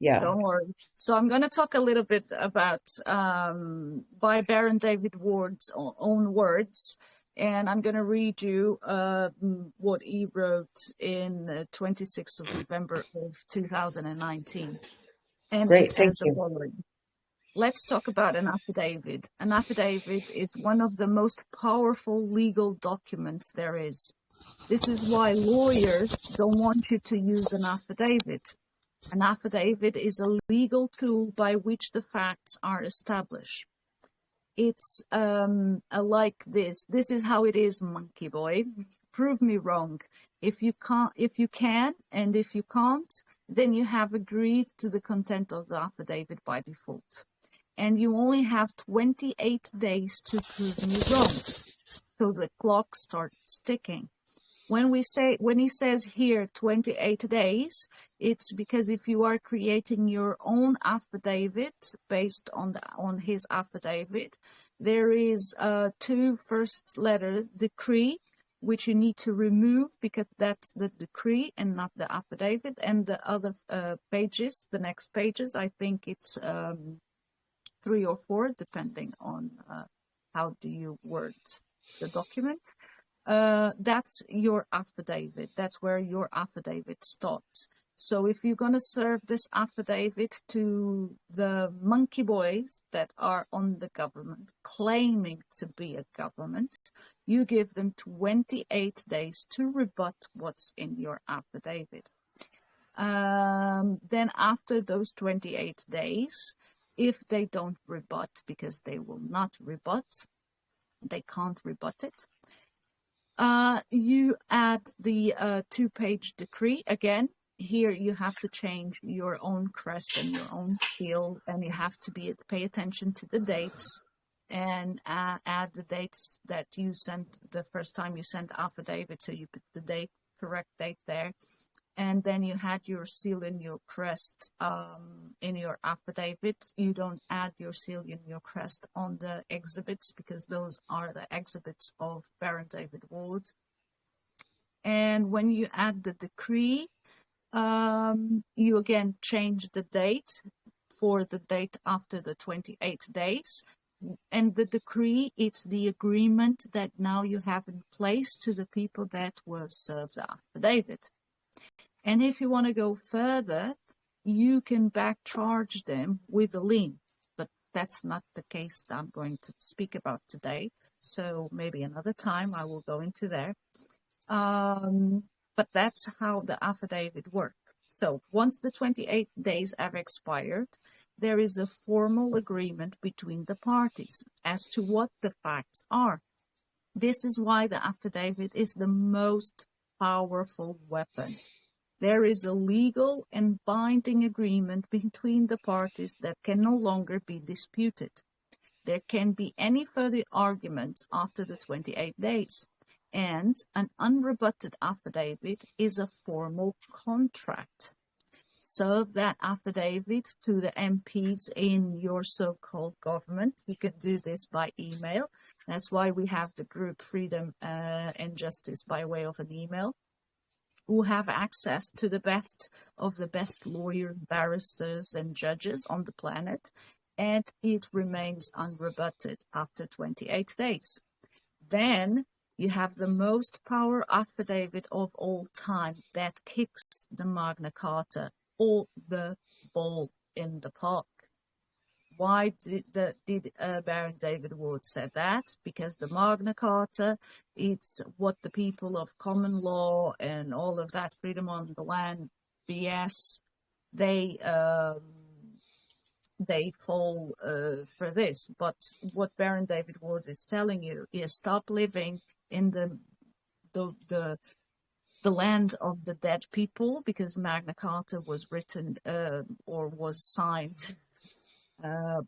Yeah. Don't worry. So I'm going to talk a little bit about by Baron David Ward's own words, and I'm going to read you what he wrote in 26th of November of 2019. And Great, it says thank you. the following. Let's talk about an affidavit. An affidavit is one of the most powerful legal documents there is. This is why lawyers don't want you to use an affidavit. An affidavit is a legal tool by which the facts are established. It's like this. This is how it is, monkey boy. Prove me wrong. If you can, and if you can't, then you have agreed to the content of the affidavit by default. And you only have 28 days to prove me wrong. So the clock starts ticking. When he says here 28 days, it's because if you are creating your own affidavit based on his affidavit, there is two first letters decree, which you need to remove because that's the decree and not the affidavit, and the other pages, the next pages, I think it's 3 or 4, depending on how do you word the document. That's your affidavit. That's where your affidavit starts. So if you're going to serve this affidavit to the monkey boys that are on the government, claiming to be a government, you give them 28 days to rebut what's in your affidavit. Then after those 28 days, if they don't rebut, because they will not rebut, they can't rebut it, you add the 2-page decree. Again, here you have to change your own crest and your own seal, and you have to pay attention to the dates and add the dates that you sent the first time you sent affidavit, so you put the correct date there. And then you had your seal and your crest in your affidavit. You don't add your seal and your crest on the exhibits, because those are the exhibits of Baron David Ward. And when you add the decree, you again change the date for the date after the 28 days. And the decree, it's the agreement that now you have in place to the people that were served the affidavit. And if you want to go further, you can back-charge them with a lien. But that's not the case that I'm going to speak about today. So maybe another time I will go into there. But that's how the affidavit works. So once the 28 days have expired, there is a formal agreement between the parties as to what the facts are. This is why the affidavit is the most powerful weapon. There is a legal and binding agreement between the parties that can no longer be disputed. There can be any further arguments after the 28 days. And an unrebutted affidavit is a formal contract. Serve that affidavit to the MPs in your so-called government. You can do this by email. That's why we have the group Freedom and Justice by way of an email, who have access to the best of the best lawyers, barristers, and judges on the planet, and it remains unrebutted after 28 days. Then you have the most power affidavit of all time that kicks the Magna Carta or the ball in the park. Why did Baron David Ward say that? Because the Magna Carta, it's what the people of common law and all of that freedom on the land BS, they fall for this. But what Baron David Ward is telling you is stop living in the land of the dead people, because Magna Carta was written or was signed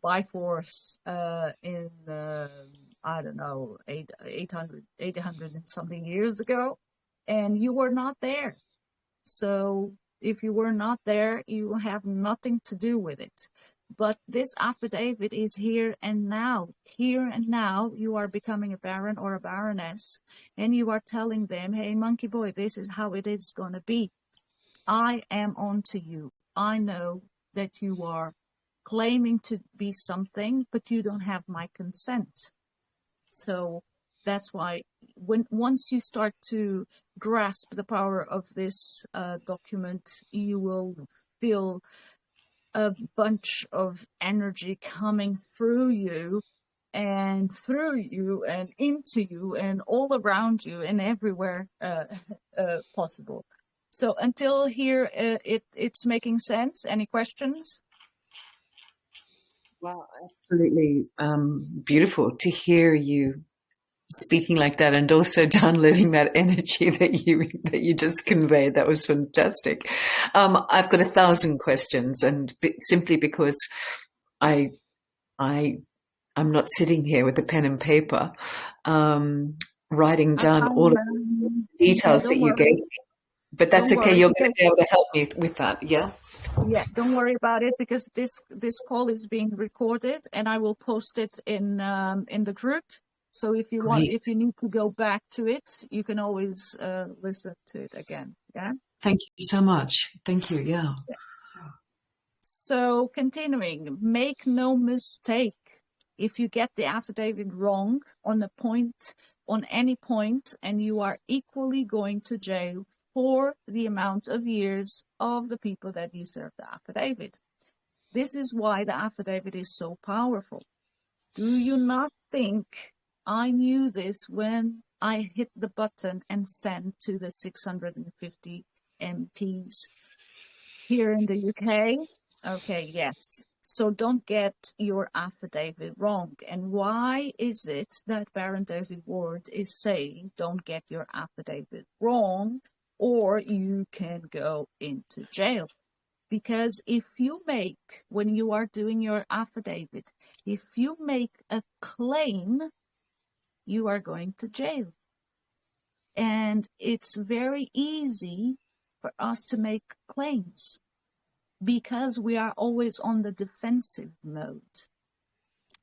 by force in, I don't know, 800 and something years ago, and you were not there. So if you were not there, you have nothing to do with it. But this affidavit is here and now. Here and now, you are becoming a baron or a baroness, and you are telling them, hey, monkey boy, this is how it is going to be. I am on to you. I know that you are claiming to be something, but you don't have my consent. So that's why once you start to grasp the power of this document, you will feel a bunch of energy coming through you and into you and all around you and everywhere possible. So until here, it's making sense. Any questions? Wow, absolutely beautiful to hear you speaking like that, and also downloading that energy that you just conveyed. That was fantastic. I've got 1,000 questions, and simply because I'm not sitting here with a pen and paper writing down all of the details that you gave me. But that's okay. You're going to be able to help me with that, yeah? Yeah, don't worry about it, because this call is being recorded, and I will post it in the group. So if you want, if you need to go back to it, you can always listen to it again. Yeah. Thank you so much. Thank you. Yeah. So continuing, make no mistake. If you get the affidavit wrong on any point, and you are equally going to jail for the amount of years of the people that you serve the affidavit. This is why the affidavit is so powerful. Do you not think I knew this when I hit the button and sent to the 650 MPs here in the UK? Okay, yes. So don't get your affidavit wrong. And why is it that Baron David Ward is saying don't get your affidavit wrong or you can go into jail? Because if you make, when you are doing your affidavit, if you make a claim, you are going to jail. And it's very easy for us to make claims because we are always on the defensive mode.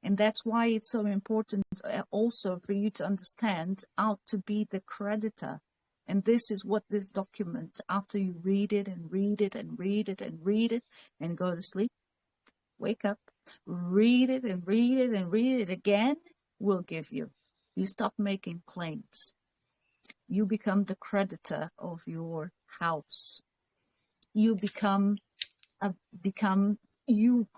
And that's why it's so important also for you to understand how to be the creditor. And this is what this document, after you read it and read it and read it and read it and go to sleep, wake up, read it and read it and read it again, will give you. You stop making claims. You become the creditor of your house. You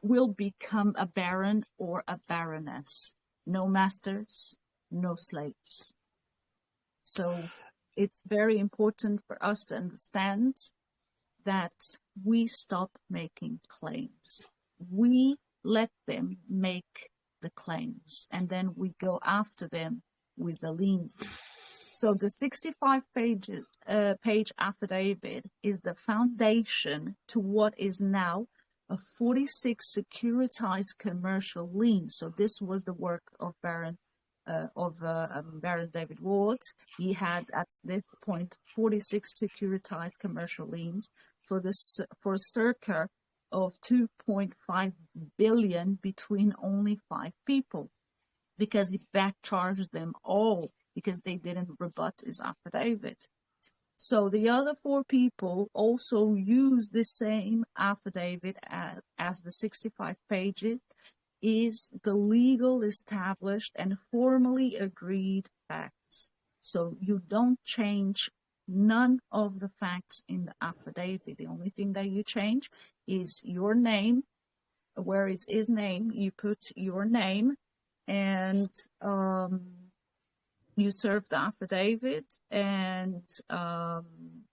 will become a baron or a baroness. No masters, no slaves. So it's very important for us to understand that we stop making claims. We let them make the claims, and then we go after them with a lien. So the 65-page affidavit is the foundation to what is now a 46 securitized commercial lien. So this was the work of Baron David Ward. He had at this point 46 securitized commercial liens for circa of 2.5 billion between only 5 people, because he backcharged them all because they didn't rebut his affidavit. So the other 4 people also used the same affidavit as the 65 pages is the legal established and formally agreed facts. So you don't change none of the facts in the affidavit. The only thing that you change is your name. Where is his name? You put your name, and you serve the affidavit, and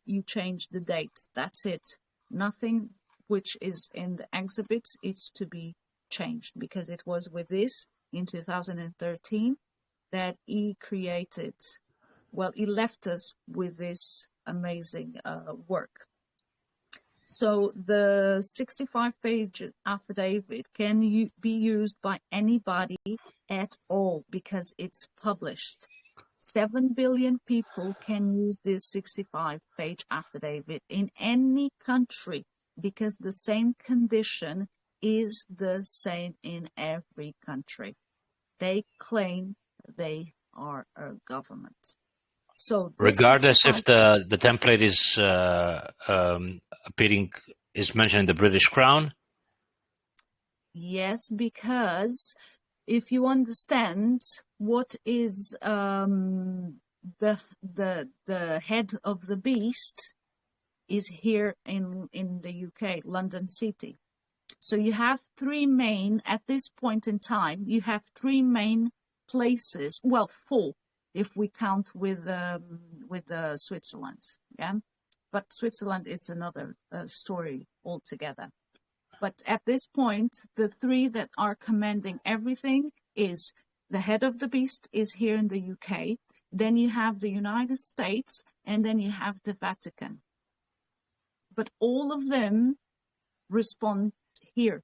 you change the date. That's it. Nothing which is in the exhibits is to be changed, because it was with this in 2013 that he created, he left us with this amazing work. So the 65-page affidavit can be used by anybody at all because it's published. 7 billion people can use this 65-page affidavit in any country because the same condition is the same in every country. They claim they are a government. So regardless if the template is appearing, is mentioned in the British Crown? Yes, because if you understand what is the head of the beast is here in the UK, London City. So you have 3 main, at this point in time, you have 3 main places, 4 if we count with Switzerland, yeah? But Switzerland, it's another story altogether. But at this point, the 3 that are commanding everything is the head of the beast is here in the UK, then you have the United States, and then you have the Vatican. But all of them respond here.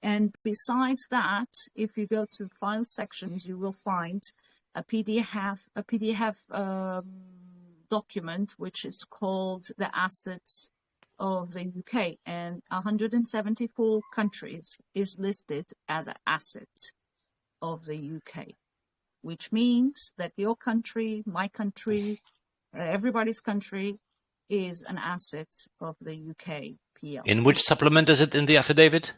And besides that, if you go to file sections, you will find a PDF document, which is called the Assets of the UK, and 174 countries is listed as an asset of the UK, which means that your country, my country, everybody's country is an asset of the UK PLC. In which supplement is it in the affidavit?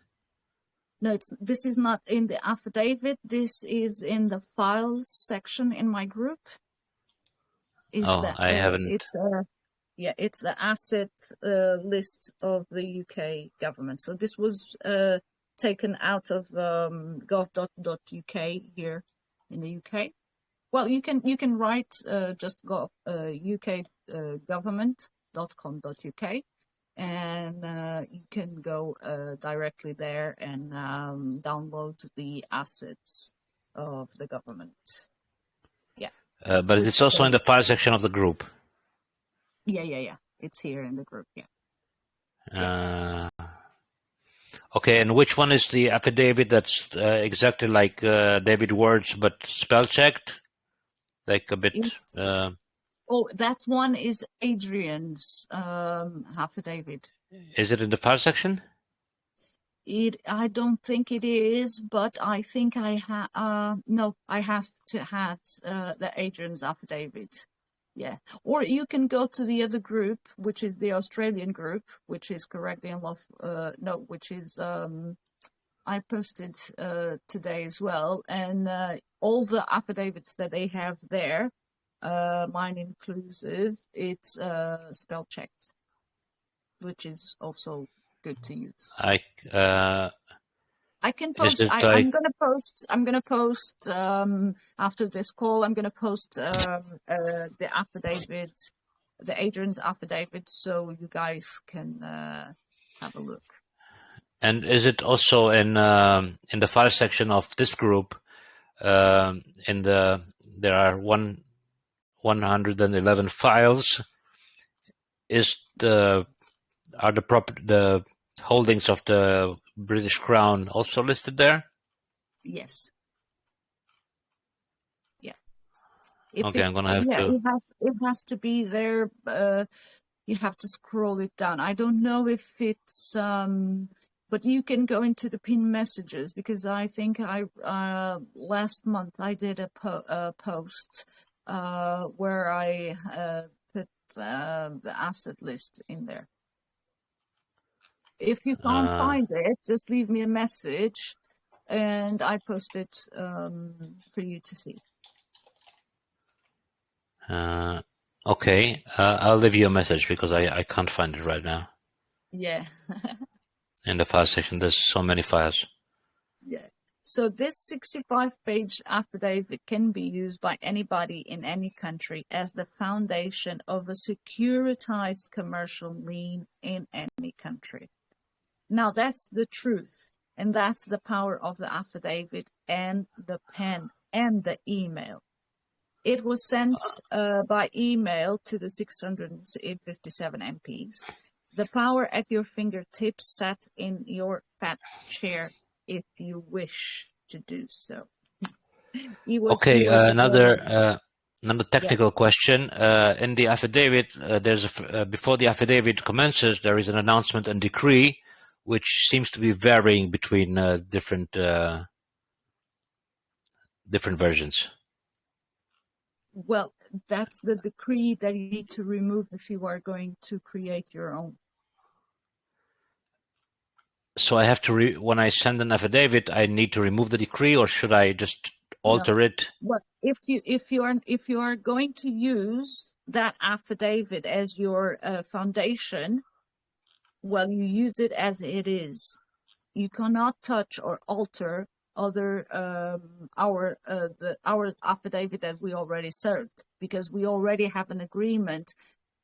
No, this is not in the affidavit. This is in the files section in my group. I haven't. Yeah, it's the asset list of the UK government. So this was taken out of gov.uk here in the UK. Well, you can write just go UK government.com.uk, and you can go directly there and download the assets of the government. Yeah. But it's also in the file section of the group. Yeah. It's here in the group. Yeah. Okay, and which one is the affidavit that's exactly like David Ward's but spell checked? Like a bit. Oh, that one is Adrian's affidavit. Is it in the file section? I don't think it is, but I think I have. No, I have to have the Adrian's affidavit. Yeah, or you can go to the other group, which is the Australian group, which is correctly and which is I posted today as well, and all the affidavits that they have there, mine inclusive, it's spell checked, which is also good to use. I can post. I'm gonna post after this call. I'm gonna post the affidavit, the Adrian's affidavit, so you guys can have a look. And is it also in the file section of this group? There are 111 files. Are the holdings of the British Crown also listed there? Yes. Yeah. Okay, I'm gonna have to. It has to be there. You have to scroll it down. I don't know if it's but you can go into the pin messages, because I think last month I did a post where I put the asset list in there. If you can't find it, just leave me a message and I post it for you to see. Okay, I'll leave you a message because I can't find it right now. Yeah. In the file section, there's so many files. Yeah. So this 65-page affidavit can be used by anybody in any country as the foundation of a securitized commercial lien in any country. Now that's the truth, and that's the power of the affidavit and the pen and the email. It was sent by email to the 657 MPs. The power at your fingertips sat in your fat chair if you wish to do so. Another technical question. In the affidavit, before the affidavit commences, there is an announcement and decree, which seems to be varying between different versions. Well, that's the decree that you need to remove if you are going to create your own. So I have to when I send an affidavit, I need to remove the decree, or should I just alter it? Well, if you are going to use that affidavit as your foundation, well, you use it as it is. You cannot touch or alter our affidavit that we already served, because we already have an agreement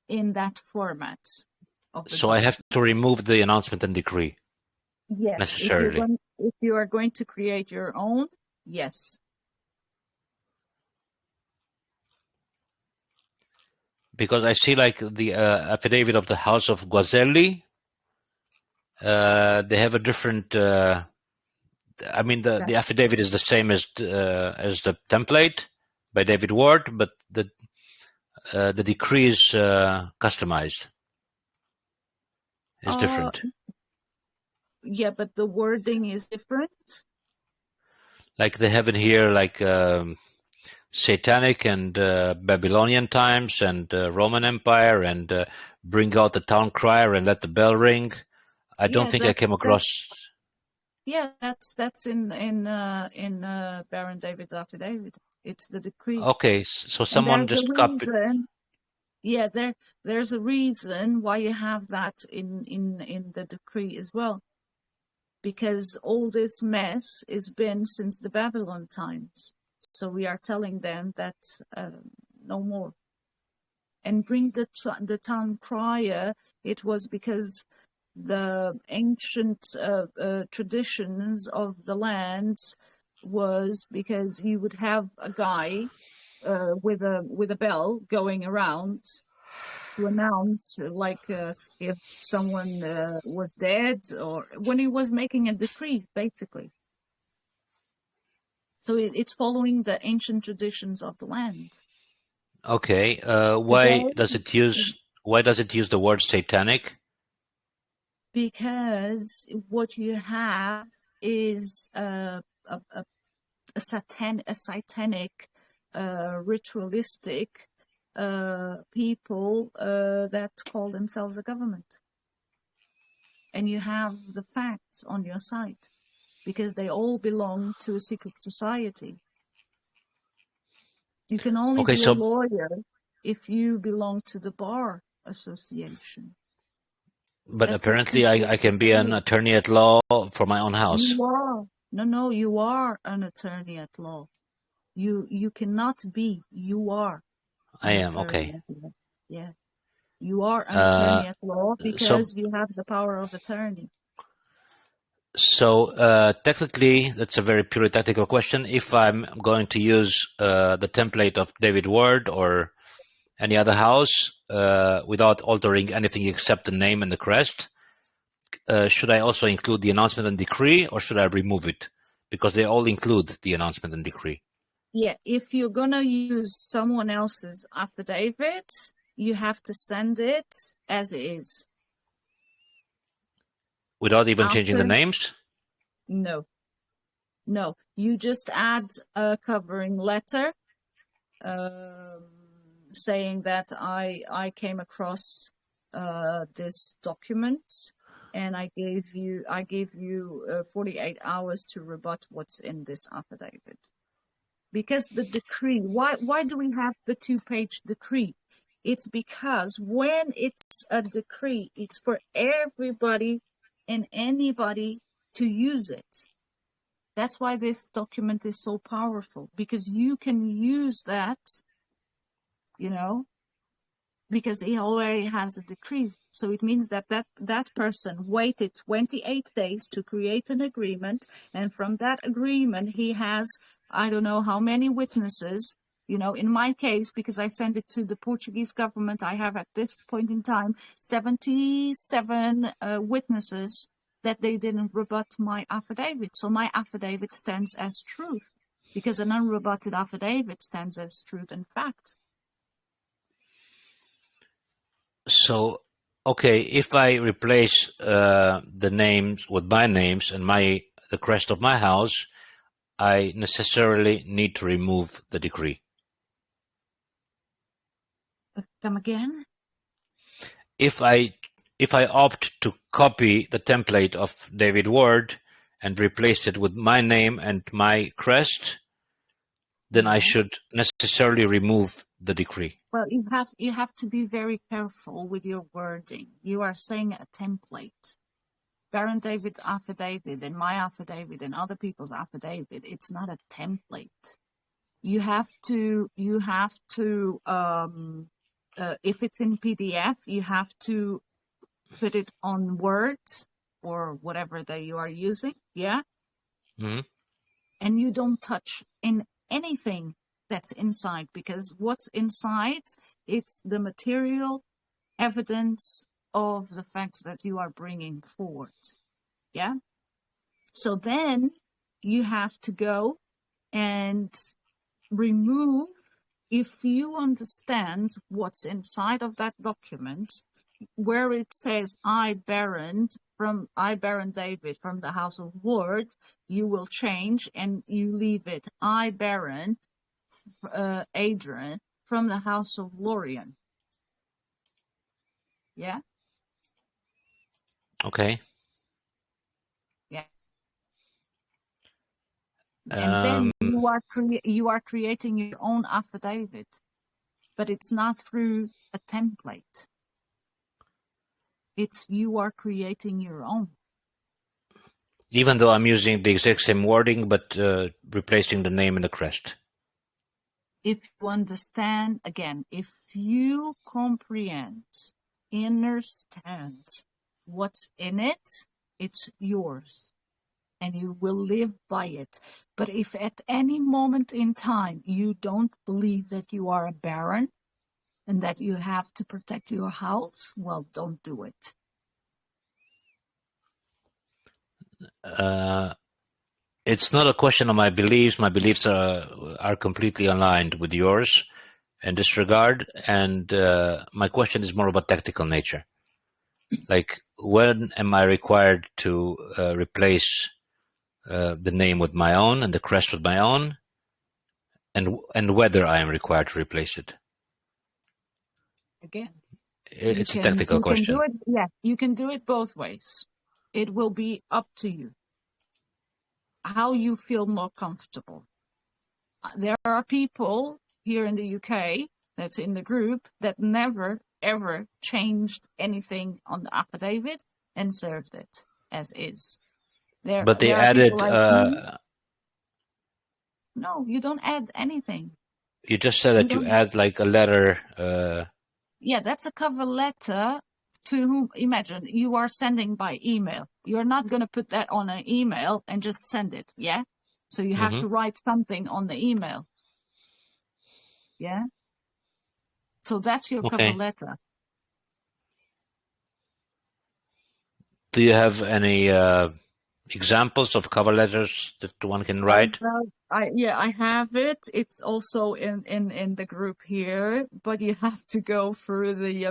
in that format. So I have to remove the announcement and decree. Yes, necessarily. If you are going to create your own, yes. Because I see like the affidavit of the House of Guazelli, they have a different. The affidavit is the same as the template by David Ward, but the decree is customized. It's different. Yeah, but the wording is different. Like they have in here, like Satanic and Babylonian times and Roman Empire and bring out the town crier and let the bell ring. I don't think I came across. Yeah, that's in Baron David's affidavit. It's the decree. Okay, so someone just copied. Yeah, there's a reason why you have that in the decree as well. Because all this mess has been since the Babylon times. So we are telling them that no more. And bring the town crier, it was because the ancient traditions of the land was because you would have a guy with a bell going around to announce, like if someone was dead, or when he was making a decree, basically. So it's following the ancient traditions of the land. Okay. Today, Why does it use the word satanic? because what you have is a satanic, ritualistic people that call themselves a government. And you have the facts on your side, because they all belong to a secret society. You can only Okay, be a so lawyer if you belong to the bar association. but That's a apparently secret I can be an society. attorney at law for my own house. You are. No, you are an attorney at law. You cannot be. You are I an am, attorney okay. at law. Yeah. You are an Uh, attorney at law so because you have the power of attorney. so technically that's a very purely technical question. If I'm going to use the template of David Ward or any other house without altering anything except the name and the crest, should I also include the announcement and decree, or should I remove it? Because they all include the announcement and decree. Yeah, if you're gonna use someone else's affidavit, you have to send it as is. Without even changing the After, names? no, you just add a covering letter, saying that I came across this document, and I gave you 48 hours to rebut what's in this affidavit. Because the decree, why do we have the 2-page decree? It's because when it's a decree, it's for everybody and anybody to use it. That's why this document is so powerful, because you can use that, you know, because he already has a decree. So it means that that person waited 28 days to create an agreement, and from that agreement he has, I don't know how many witnesses. You know, in my case, because I sent it to the Portuguese government, I have at this point in time 77 witnesses that they didn't rebut my affidavit. So my affidavit stands as truth, because an unrebutted affidavit stands as truth and fact. So, okay, if I replace the names with my names and the crest of my house, I necessarily need to remove the decree. Come again? If I opt to copy the template of David Ward and replace it with my name and my crest, then I should necessarily remove the decree. Well, you have to be very careful with your wording. You are saying a template. Baron David's affidavit and my affidavit and other people's affidavit, it's not a template. You have to if it's in PDF, you have to put it on Word or whatever that you are using, yeah? Mm-hmm. And you don't touch in anything that's inside, because what's inside, it's the material evidence of the facts that you are bringing forward. Yeah. So then you have to go and remove, if you understand what's inside of that document, where it says I, Baron David from the House of Ward, you will change and you leave it I, Baron Adrian from the House of Lorien. Yeah? Okay. Yeah. And then you are creating your own affidavit. but it's not through a template. It's you are creating your own. Even though I'm using the exact same wording, but replacing the name and the crest. If you understand, again, if you comprehend, understand what's in it, it's yours. And you will live by it. But if at any moment in time you don't believe that you are a baron and that you have to protect your house, well, don't do it. It's not a question of my beliefs. My beliefs are completely aligned with yours in this regard. And my question is more about tactical nature. Like, when am I required to replace the name with my own and the crest with my own, and whether I am required to replace it? Again, It's a technical question. You can do it both ways. It will be up to you how you feel more comfortable. There are people here in the UK that's in the group that never ever changed anything on the affidavit and served it as is. But they there are added. people like me. No, you don't add anything. You just said that you add like a letter. Yeah, that's a cover letter to whom. Imagine you are sending by email. You're not going to put that on an email and just send it. Yeah. So you have to write something on the email. Yeah. So that's your cover letter. Do you have any examples of cover letters that one can write? I have it. It's also in the group here, but you have to go through the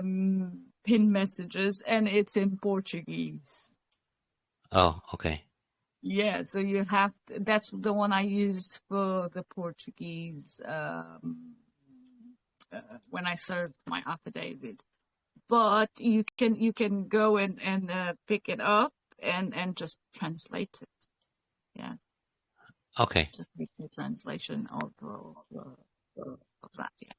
pin messages, and it's in Portuguese. Oh, okay. Yeah, so you have to, that's the one I used for the Portuguese when I served my affidavit. But you can go and pick it up and just translate it. Yeah. Okay. Just make the translation of that. Yeah.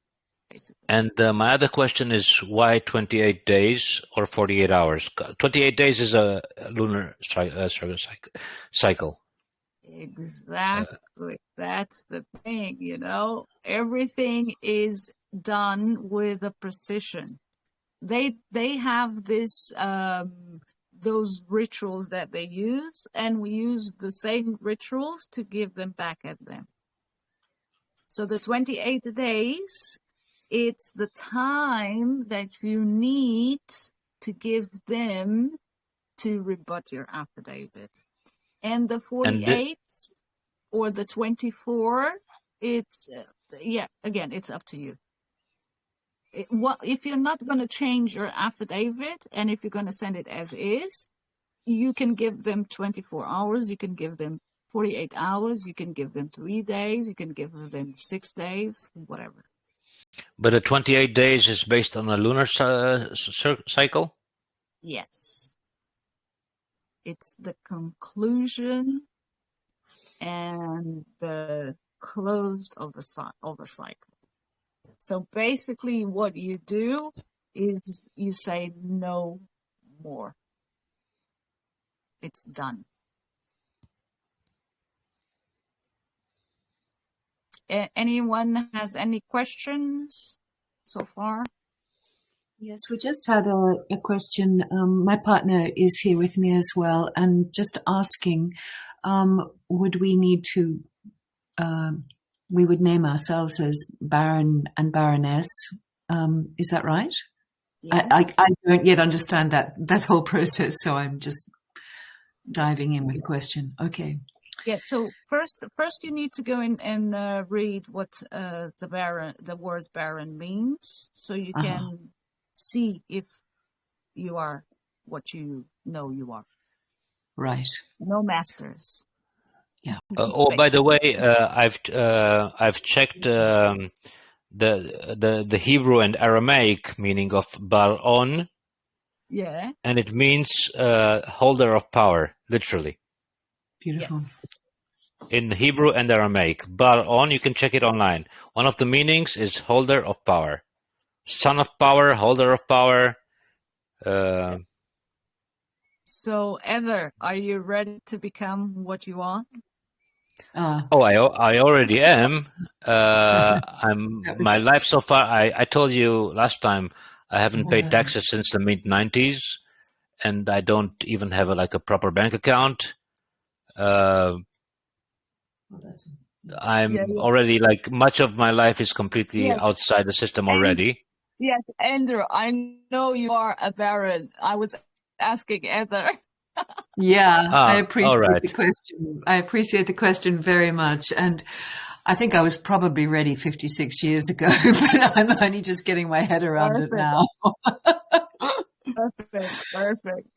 Basically. And my other question is, why 28 days or 48 hours? 28 days is a lunar cycle. Exactly. That's the thing, you know. Everything is done with a precision. They have this those rituals that they use, and we use the same rituals to give them back at them. So the 28 days, it's the time that you need to give them to rebut your affidavit. And the 48 or the 24, it's, again, it's up to you. If you're not going to change your affidavit, and if you're going to send it as is, you can give them 24 hours, you can give them 48 hours, you can give them 3 days, you can give them 6 days, whatever. But the 28 days is based on a lunar cycle? Yes. It's the conclusion and the close of the cycle. So basically what you do is you say no more. It's done. Anyone has any questions so far? Yes, we just had a question. My partner is here with me as well, and just asking, would we need to, we would name ourselves as Baron and Baroness. Is that right? Yes. I don't yet understand that whole process, so I'm just diving in with a question. Okay. Yes. So first you need to go in and read what the word baron means, so you can see if you are what you know you are. Right. No masters. Yeah. By the way, I've checked the Hebrew and Aramaic meaning of Baron. Yeah. And it means holder of power, literally. Beautiful. Yes. In Hebrew and Aramaic. Baron, you can check it online. One of the meanings is holder of power. son of power, holder of power. So, Heather, are you ready to become what you want? I already am. My life so far. I told you last time I haven't paid taxes since the mid-90s, and I don't even have a proper bank account. I'm already much of my life is completely outside the system already. Yes, Andrew, I know you are a baron. I was asking Heather. Yeah, I appreciate all right. the question. I appreciate the question very much. And I think I was probably ready 56 years ago, but I'm only just getting my head around it now. Perfect.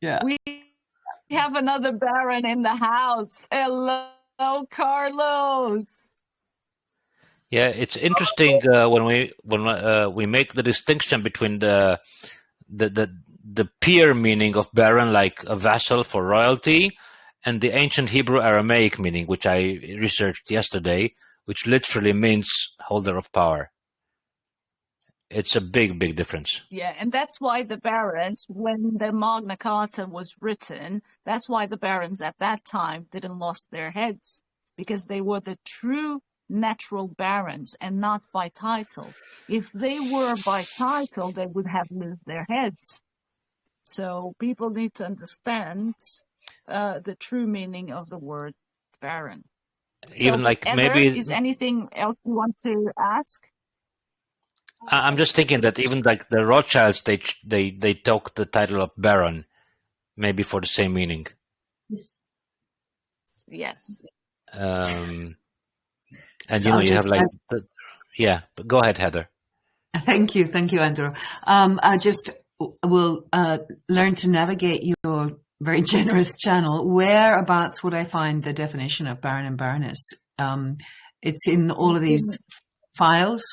Yeah. We have another baron in the house. Hello, Carlos. Yeah, it's interesting when we make the distinction between the peer meaning of baron, like a vassal for royalty, and the ancient Hebrew Aramaic meaning, which I researched yesterday, which literally means holder of power. It's a big difference. Yeah, and that's why the barons, when the Magna Carta was written, that's why the barons at that time didn't lost their heads, because they were the true natural barons and not by title. If they were by title, they would have lost their heads. So people need to understand the true meaning of the word baron. Even so, Heather, maybe is anything else you want to ask? I'm just thinking that even the Rothschilds, they took the title of baron, maybe for the same meaning. Yes. And So you have but go ahead, Heather. Thank you, Andrew. I just will learn to navigate your very generous channel. Whereabouts would I find the definition of baron and baroness? It's in all of these files.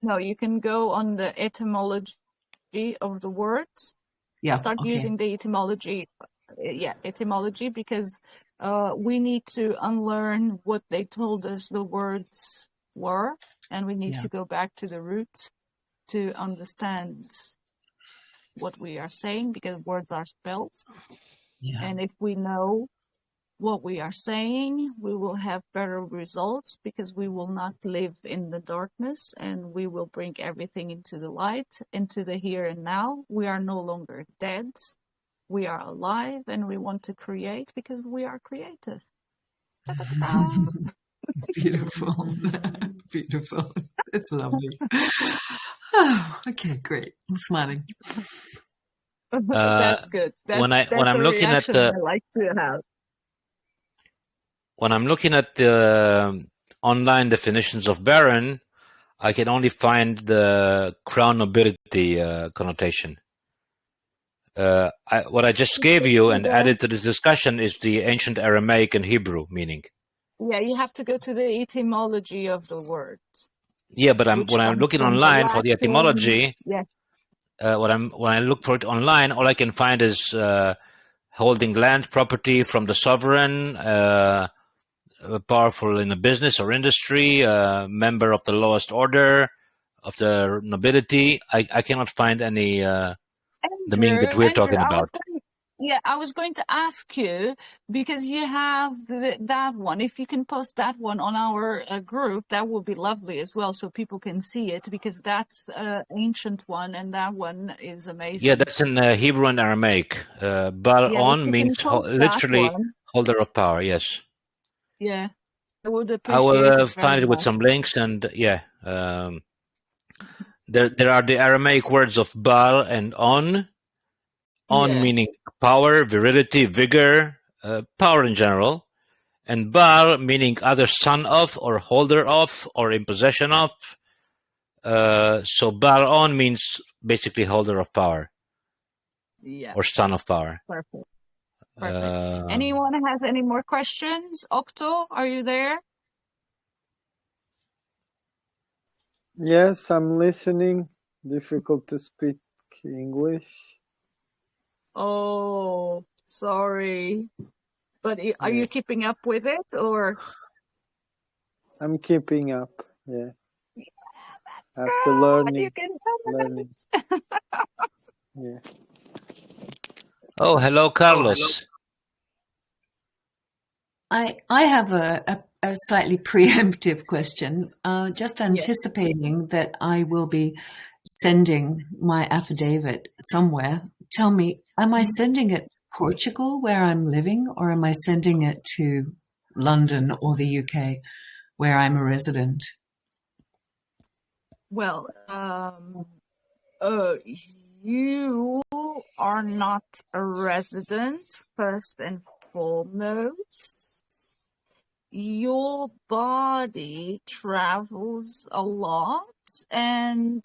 No, you can go on the etymology of the words. Yeah. Start using the etymology. Etymology, because we need to unlearn what they told us the words were, and we need to go back to the roots to understand what we are saying, because words are spelled. Yeah. And if we know what we are saying, we will have better results, because we will not live in the darkness, and we will bring everything into the light, into the here and now. We are no longer dead. We are alive, and we want to create because we are creative. Beautiful. Beautiful. It's lovely. Oh, okay, great. I'm smiling. That's good. When I'm looking at I like to have. When I'm looking at the online definitions of baron, I can only find the crown nobility connotation. What I just gave you and added to this discussion is the ancient Aramaic and Hebrew meaning. Yeah, you have to go to the etymology of the word. Yeah, but when I'm looking online for the etymology, when I look for it online, all I can find is holding land property from the sovereign, powerful in a business or industry, member of the lowest order of the nobility. I cannot find any the meaning that we're talking about. I was going to ask you, because you have that one. If you can post that one on our group, that would be lovely as well, so people can see it, because that's an ancient one, and that one is amazing. Yeah, that's in Hebrew and Aramaic. Baal-on means literally holder of power, yes. Yeah, I would appreciate I will find it with some links, and there are the Aramaic words of Baal and on. On meaning power, virility, vigor, power in general. And Baal meaning either son of, or holder of, or in possession of. So Baal-on means basically holder of power. Or son of power. Perfect. Anyone has any more questions? Octo, are you there? Yes, I'm listening. Difficult to speak English. Oh, sorry. But are you keeping up with it, or? I'm keeping up, yeah. After God, you learning, can do learning. it. Yeah. Oh, hello, Carlos. I have a slightly preemptive question, just anticipating that I will be sending my affidavit somewhere. Tell me, am I sending it to Portugal, where I'm living, or am I sending it to London or the UK, where I'm a resident? Well, you are not a resident, first and foremost. Your body travels a lot, and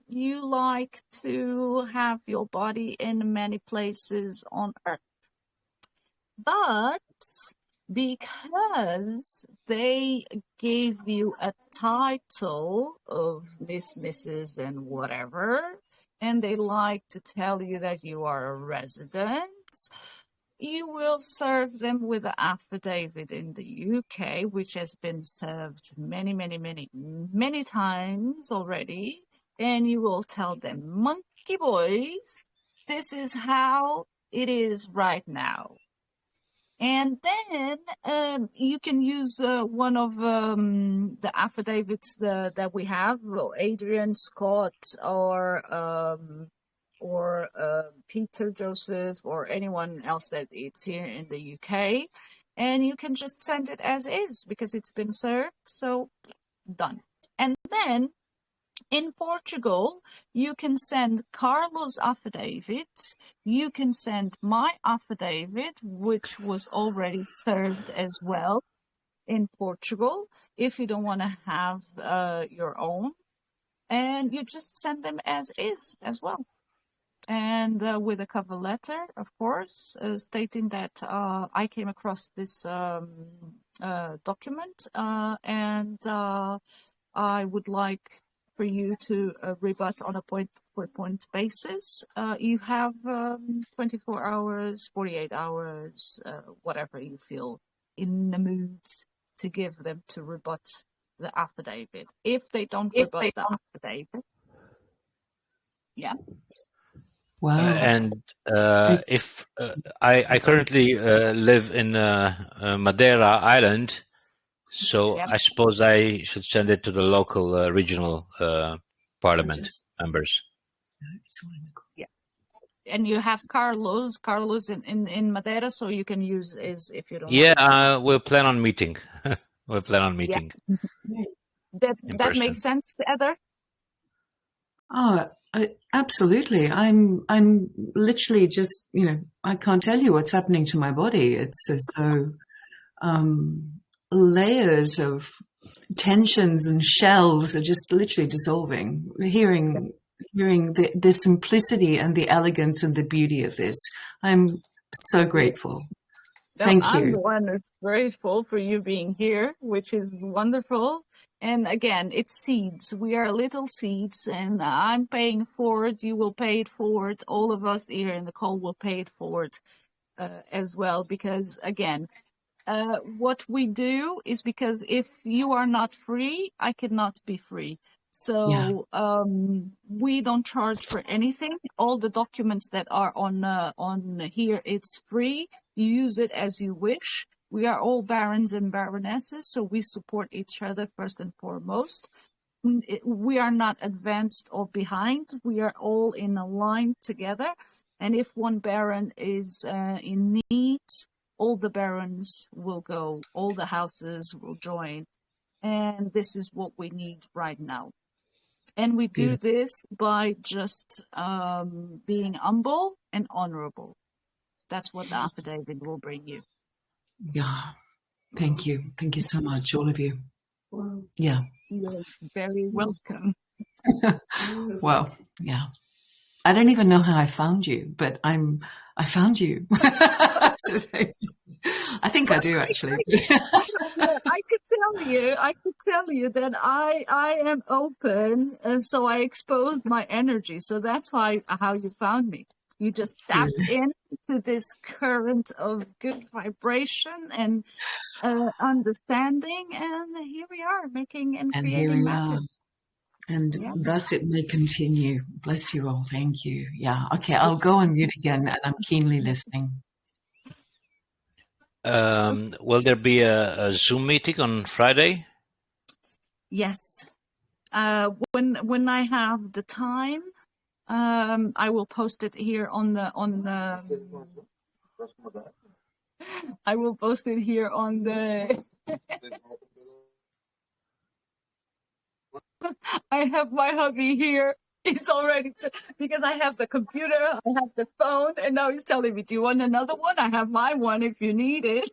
you like to have your body in many places on Earth. But because they gave you a title of Miss, Mrs., and whatever, and they like to tell you that you are a resident, you will serve them with an affidavit in the UK, which has been served many, many, many, many times already. And you will tell them, monkey boys, this is how it is right now. And then you can use one of the affidavits that we have, Adrian, Scott, or Peter, Joseph, or anyone else that it's here in the UK. And you can just send it as is because it's been served. So done. And then in Portugal, you can send Carlos' affidavit, you can send my affidavit, which was already served as well in Portugal, if you don't want to have your own. And you just send them as is as well. And with a cover letter, of course, stating that I came across this document and I would like for you to rebut on a point-for-point basis. You have 24 hours, 48 hours, whatever you feel in the mood to give them to rebut the affidavit. If they don't rebut the affidavit, yeah. Wow. And if I currently live in Madeira Island, so Yep. I suppose I should send it to the local regional parliament members. Yeah. And you have Carlos in Madeira, so you can use is if you don't want. Yeah, we'll plan on meeting. We'll plan on meeting. That makes sense to Heather? Oh, absolutely. I'm literally just, I can't tell you what's happening to my body. It's as though layers of tensions and shells are just literally dissolving. Hearing the simplicity and the elegance and the beauty of this, I'm so grateful. Thank you. I'm the one who's grateful for you being here, which is wonderful. And again, it's seeds. We are little seeds, and I'm paying forward. You will pay it forward. All of us here in the call will pay it forward as well. Because again, what we do is because if you are not free, I cannot be free. So we don't charge for anything. All the documents that are on here, it's free. You use it as you wish. We are all barons and baronesses, so we support each other first and foremost. We are not advanced or behind. We are all in a line together. And if one baron is in need, all the barons will go, all the houses will join. And this is what we need right now. And we do this by just being humble and honorable. That's what the affidavit will bring you. Yeah. Thank you. Thank you so much, all of you. Yeah. You're very welcome. Well, yeah. I don't even know how I found you, but I found you. So I think I do actually. I could tell you that I am open, and so I exposed my energy. So that's how you found me. You just tapped into this current of good vibration and understanding, and here we are making and creating magic. And Yeah. thus it may continue. Bless you all. Thank you. Yeah. Okay. I'll go on mute again, and I'm keenly listening. Will there be a Zoom meeting on Friday? Yes. When I have the time, I will post it here on the I will post it here on the I have my hubby here. He's already because I have the computer, I have the phone, and now he's telling me, "Do you want another one? I have my one if you need it."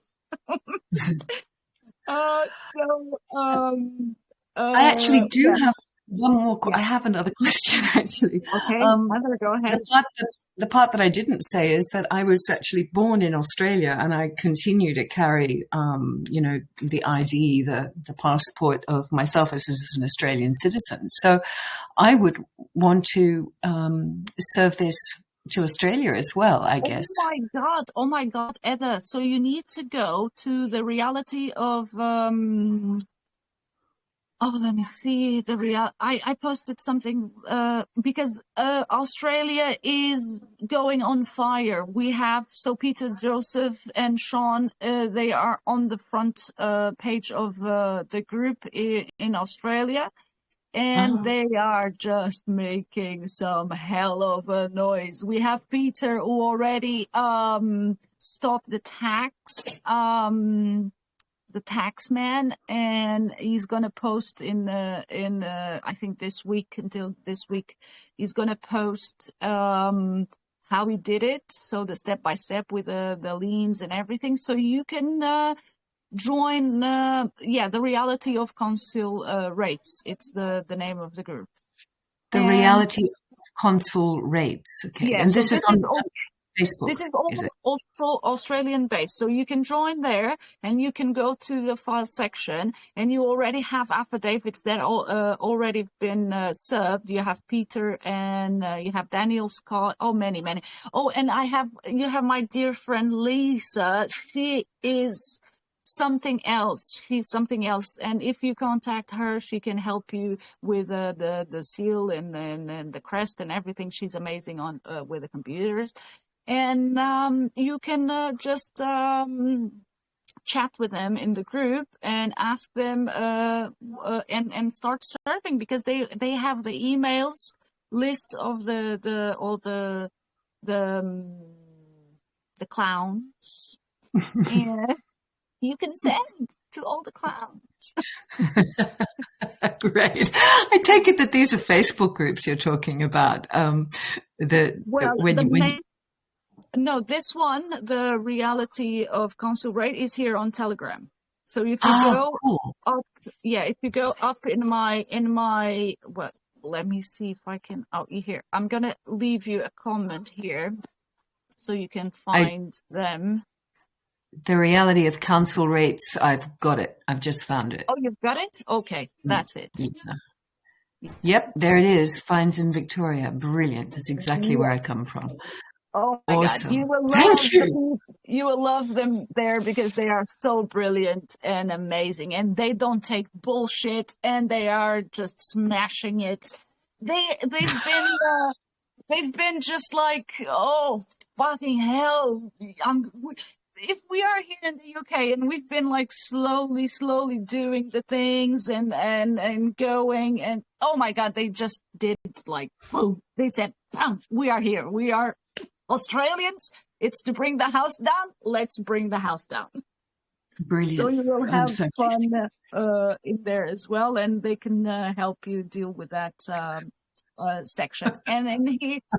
I actually do yeah. have one more. Yeah. I have another question, actually. Okay, I'm gonna go ahead. The part that I didn't say is that I was actually born in Australia, and I continue to carry, the ID, the passport of myself as an Australian citizen. So I would want to serve this to Australia as well, I guess. Oh my God, Edda. So you need to go to the reality of let me see I posted something because Australia is going on fire. We have Peter, Joseph, and Sean. They are on the front page of the group in Australia. And they are just making some hell of a noise. We have Peter who already stopped the tax man, and he's gonna post in I think until this week he's gonna post how he did it, so the step by step with the liens and everything, so you can join the reality of consul rates. It's the name of the group. The reality of consul rates. Okay. Yeah, and so this is on Facebook. This is also Australian based. So you can join there, and you can go to the file section, and you already have affidavits that already been served. You have Peter, and you have Daniel Scott. Oh, many. Oh, and you have my dear friend Lisa. She is something else. She's something else, and if you contact her, she can help you with the seal and the crest and everything. She's amazing on with the computers, and you can just chat with them in the group and ask them and start serving, because they have the emails list of all the clowns. And you can send to all the clowns. Great. I take it that these are Facebook groups you're talking about. No, this one, the reality of consul rate, is here on Telegram. So if you go up, if you go up in my let me see if I can. Oh, here, I'm gonna leave you a comment here, so you can find them. The reality of consul rates, I've got it. I've just found it. Oh, you've got it? Okay, that's it. Yeah. Yep, there it is. Fines in Victoria. Brilliant. That's exactly where I come from. Oh my awesome. God. You will love them there, because they are so brilliant and amazing, and they don't take bullshit, and they are just smashing it. They've been just like, oh fucking hell. If we are here in the UK, and we've been like slowly doing the things and going, and oh my God, they just did like boom. They said, bam, we are here. We are Australians. It's to bring the house down. Let's bring the house down. Brilliant. So you will have fun in there as well, and they can help you deal with that section. And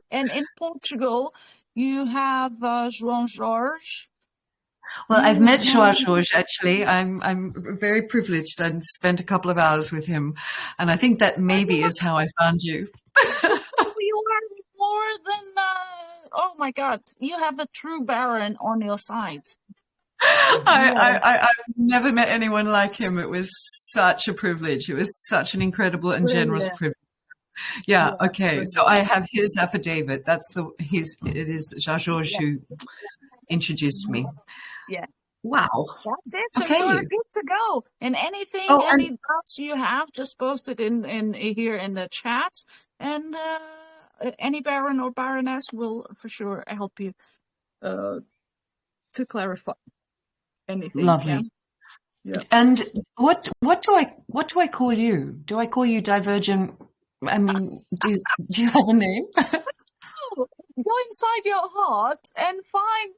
in Portugal, you have João Jorge. Well, I've met João Jorge, actually. I'm very privileged and spent a couple of hours with him. And I think that maybe is how I found you. You are more than, oh my God, you have a true baron on your side. I've never met anyone like him. It was such a privilege. It was such an incredible and generous privilege. Yeah, okay. So I have his affidavit. It is João Jorge who introduced me. Yeah. Wow. That's it. So Okay. you're good to go. And anything, Oh, any and doubts you have, just post it in here in the chat, and any baron or baroness will for sure help you to clarify anything. Yeah. lovely. Yeah. And what do I call you? Do I call you Divergent? I mean, do you have a name? Go inside your heart and find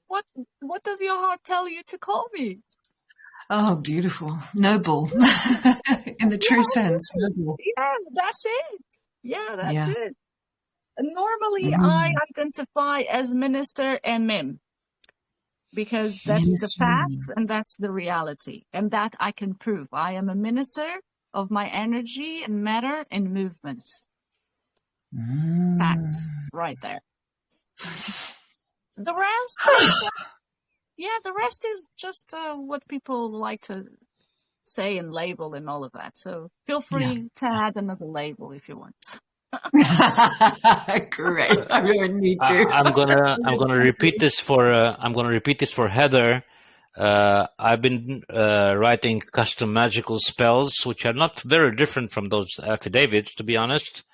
what does your heart tell you to call me. Oh, beautiful, noble, in the true sense, noble. Yeah, that's it. Yeah, that's Yeah. it. Normally, I Mm. identify as minister and mim because that's the Minister. facts and that's the reality, and that I can prove. I am a minister of my energy and matter and movement. Facts, right there. The rest is, the rest is just what people like to say and label and all of that. So feel free to add another label if you want. Great. I really need to. I'm gonna repeat this for Heather. I've been writing custom magical spells, which are not very different from those affidavits, to be honest.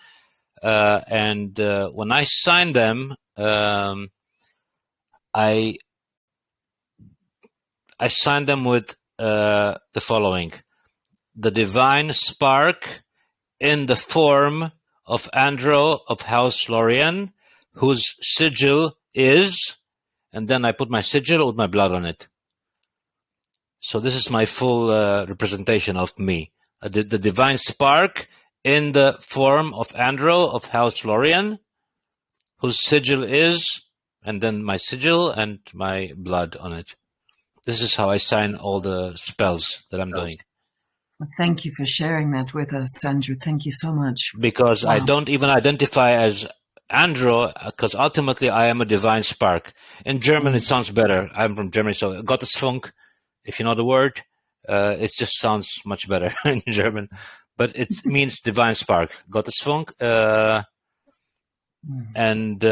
And when I sign them, I sign them with the following: the divine spark in the form of Andro of House Lorien, whose sigil is, and then I put my sigil with my blood on it. So this is my full representation of me. The divine spark in the form of Andro of House Lorien, whose sigil is, and then my sigil and my blood on it. This is how I sign all the spells that I'm doing. Thank you for sharing that with us, Andrew. Thank you so much. Because I don't even identify as Andro, because ultimately I am a divine spark. In German, it sounds better. I'm from Germany, so Gottesfunk, if you know the word, it just sounds much better in German. But it means divine spark, Gottesfunk. And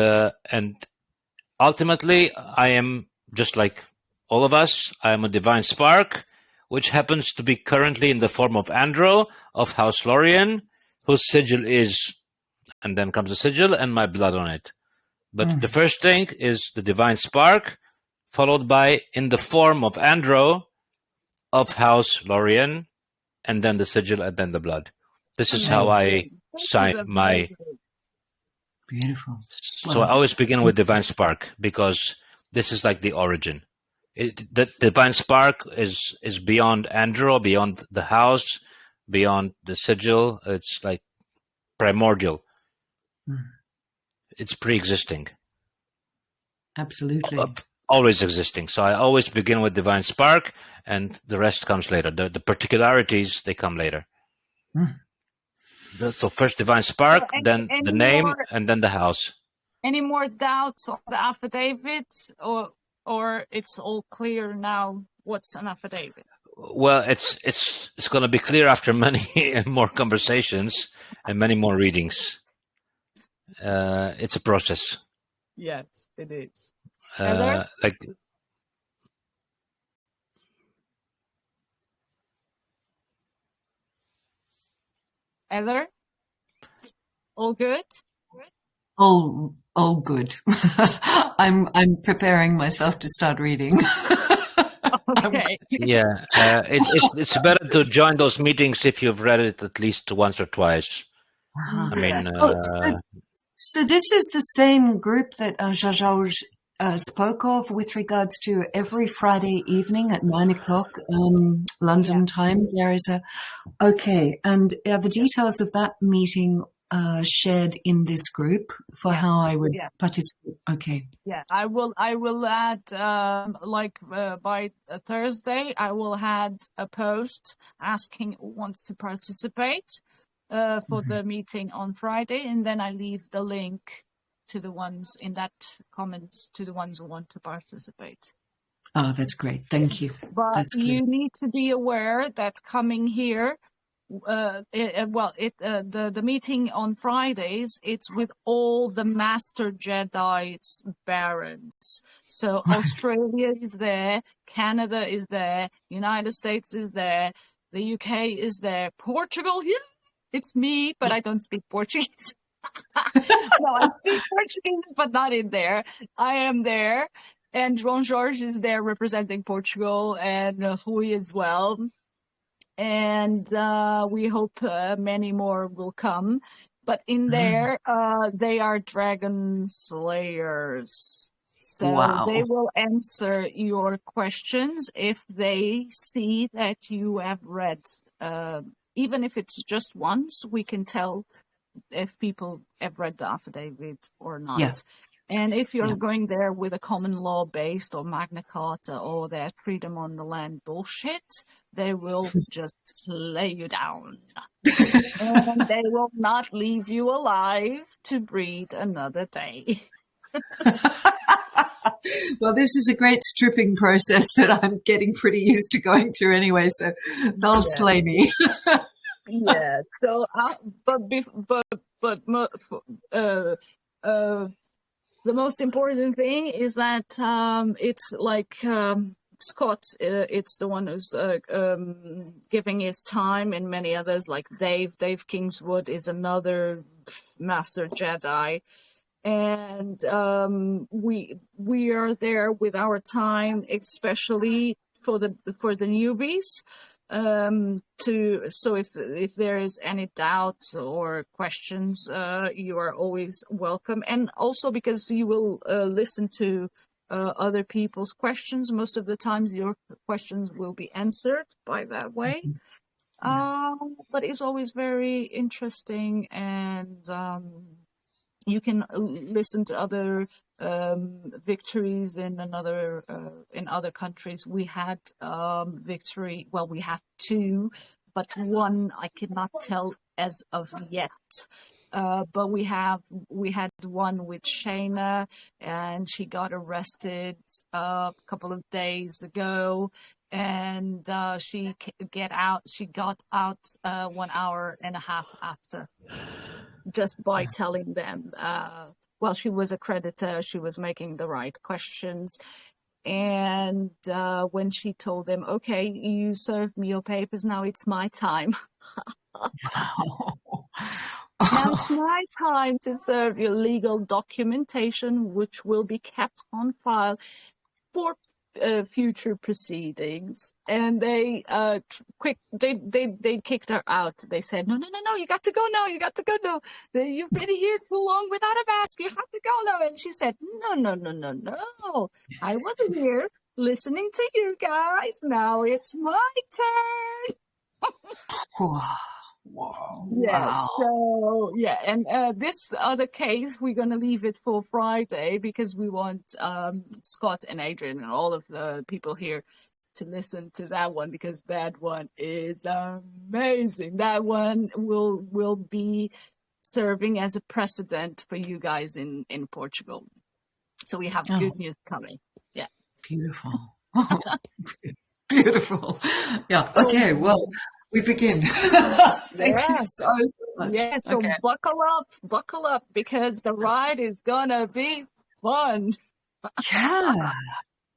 ultimately, I am just like all of us. I am a divine spark, which happens to be currently in the form of Andro of House Lorien, whose sigil is, and then comes the sigil and my blood on it. But the first thing is the divine spark, followed by in the form of Andro of House Lorien, and then the sigil and then the blood. This is how I sign my... Beautiful. So I always begin with divine spark because this is like the origin. The divine spark is beyond Andro, beyond the house, beyond the sigil. It's like primordial. It's pre-existing. Absolutely. Always existing. So I always begin with divine spark, and the rest comes later. The particularities, they come later. So first divine spark, then the name, and then the house. Any more doubts on the affidavit, or it's all clear now? What's an affidavit? Well, it's going to be clear after many more conversations and many more readings. It's a process. Yes, it is. Like Heather, all good? All good. I'm preparing myself to start reading. Okay. Yeah, it's better to join those meetings if you've read it at least once or twice. I mean, so this is the same group that Georges spoke of with regards to every Friday evening at 9:00 London time. There is and are the details of that meeting shared in this group for how I would participate? Okay. Yeah, I will add by Thursday. I will add a post asking who wants to participate for the meeting on Friday, and then I leave the link to the ones in that comments to the ones who want to participate. Oh, that's great. Thank you. But you need to be aware that coming here the meeting on Fridays, it's with all the Master Jedi's barons. So Australia is there, Canada is there, United States is there, the UK is there, Portugal, yeah, it's me, but I don't speak Portuguese. No, I speak Portuguese, but not in there. I am there, and João Jorge is there representing Portugal, and Rui as well. And we hope many more will come. But in there, they are dragon slayers. So they Wow. will answer your questions if they see that you have read. Even if it's just once, we can tell if people have read the affidavit or not. Yeah. And if you're Yeah. going there with a common law based or Magna Carta or that freedom on the land bullshit, they will just slay you down. And they will not leave you alive to breed another day. Well, this is a great stripping process that I'm getting pretty used to going through anyway, so they'll slay me. Yeah. So, the most important thing is that it's like Scott, it's the one who's giving his time, and many others like Dave Kingswood is another Master Jedi, and we are there with our time, especially for the newbies. So if there is any doubt or questions, you are always welcome, and also because you will listen to other people's questions. Most of the times your questions will be answered by that way. But it's always very interesting, and you can listen to other victories in other countries. We had victory. Well, we have two, but one I cannot tell as of yet. But we had one with Shayna, and she got arrested a couple of days ago, and she got out 1 hour and a half after, just by telling them. Well, she was a creditor, she was making the right questions. And when she told them, okay, you served me your papers, now it's my time. Now it's my time to serve your legal documentation, which will be kept on file for future proceedings. And they they kicked her out. They said, no, you got to go now, you've been here too long without a mask, you have to go now. And she said, no, I was here listening to you guys, now it's my turn. Wow. Yeah, Wow. so yeah, and this other case we're gonna leave it for Friday, because we want Scott and Adrian and all of the people here to listen to that one, because that one is amazing. That one will be serving as a precedent for you guys in Portugal. So we have good news coming. Yeah. Beautiful. Beautiful. Yeah. Okay. Well, we begin. Thank you so much. Yeah, so okay. buckle up, because the ride is gonna be fun. Yeah.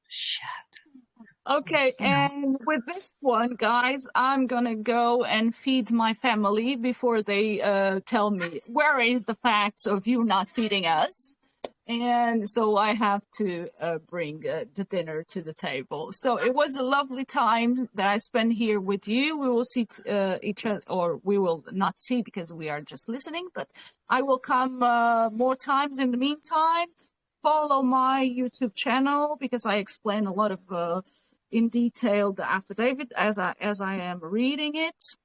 Shit. Okay, and with this one, guys, I'm gonna go and feed my family before they tell me where is the facts of you not feeding us. And so I have to bring the dinner to the table. So it was a lovely time that I spent here with you. We will see each other, or we will not see because we are just listening, but I will come more times in the meantime. Follow my YouTube channel, because I explain a lot of in detail the affidavit as I am reading it.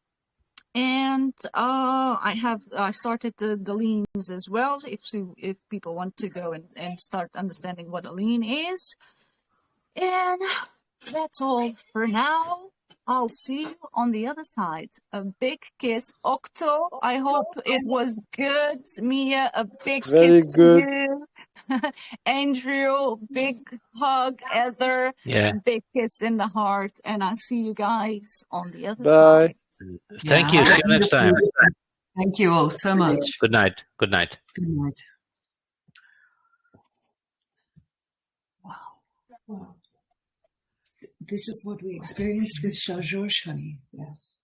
And I started the liens as well, if people want to go and start understanding what a lien is. And that's all for now. I'll see you on the other side. A big kiss, Octo. I hope it was good. Mia, a big Very kiss good. to you. Andrew, big hug. Heather, Yeah. big kiss in the heart. And I'll see you guys on the other Bye. side. Thank you. See you next time. Thank you all so much. Good night. Good night. Good night. Wow. This is what we experienced with Shah George, honey. Yes.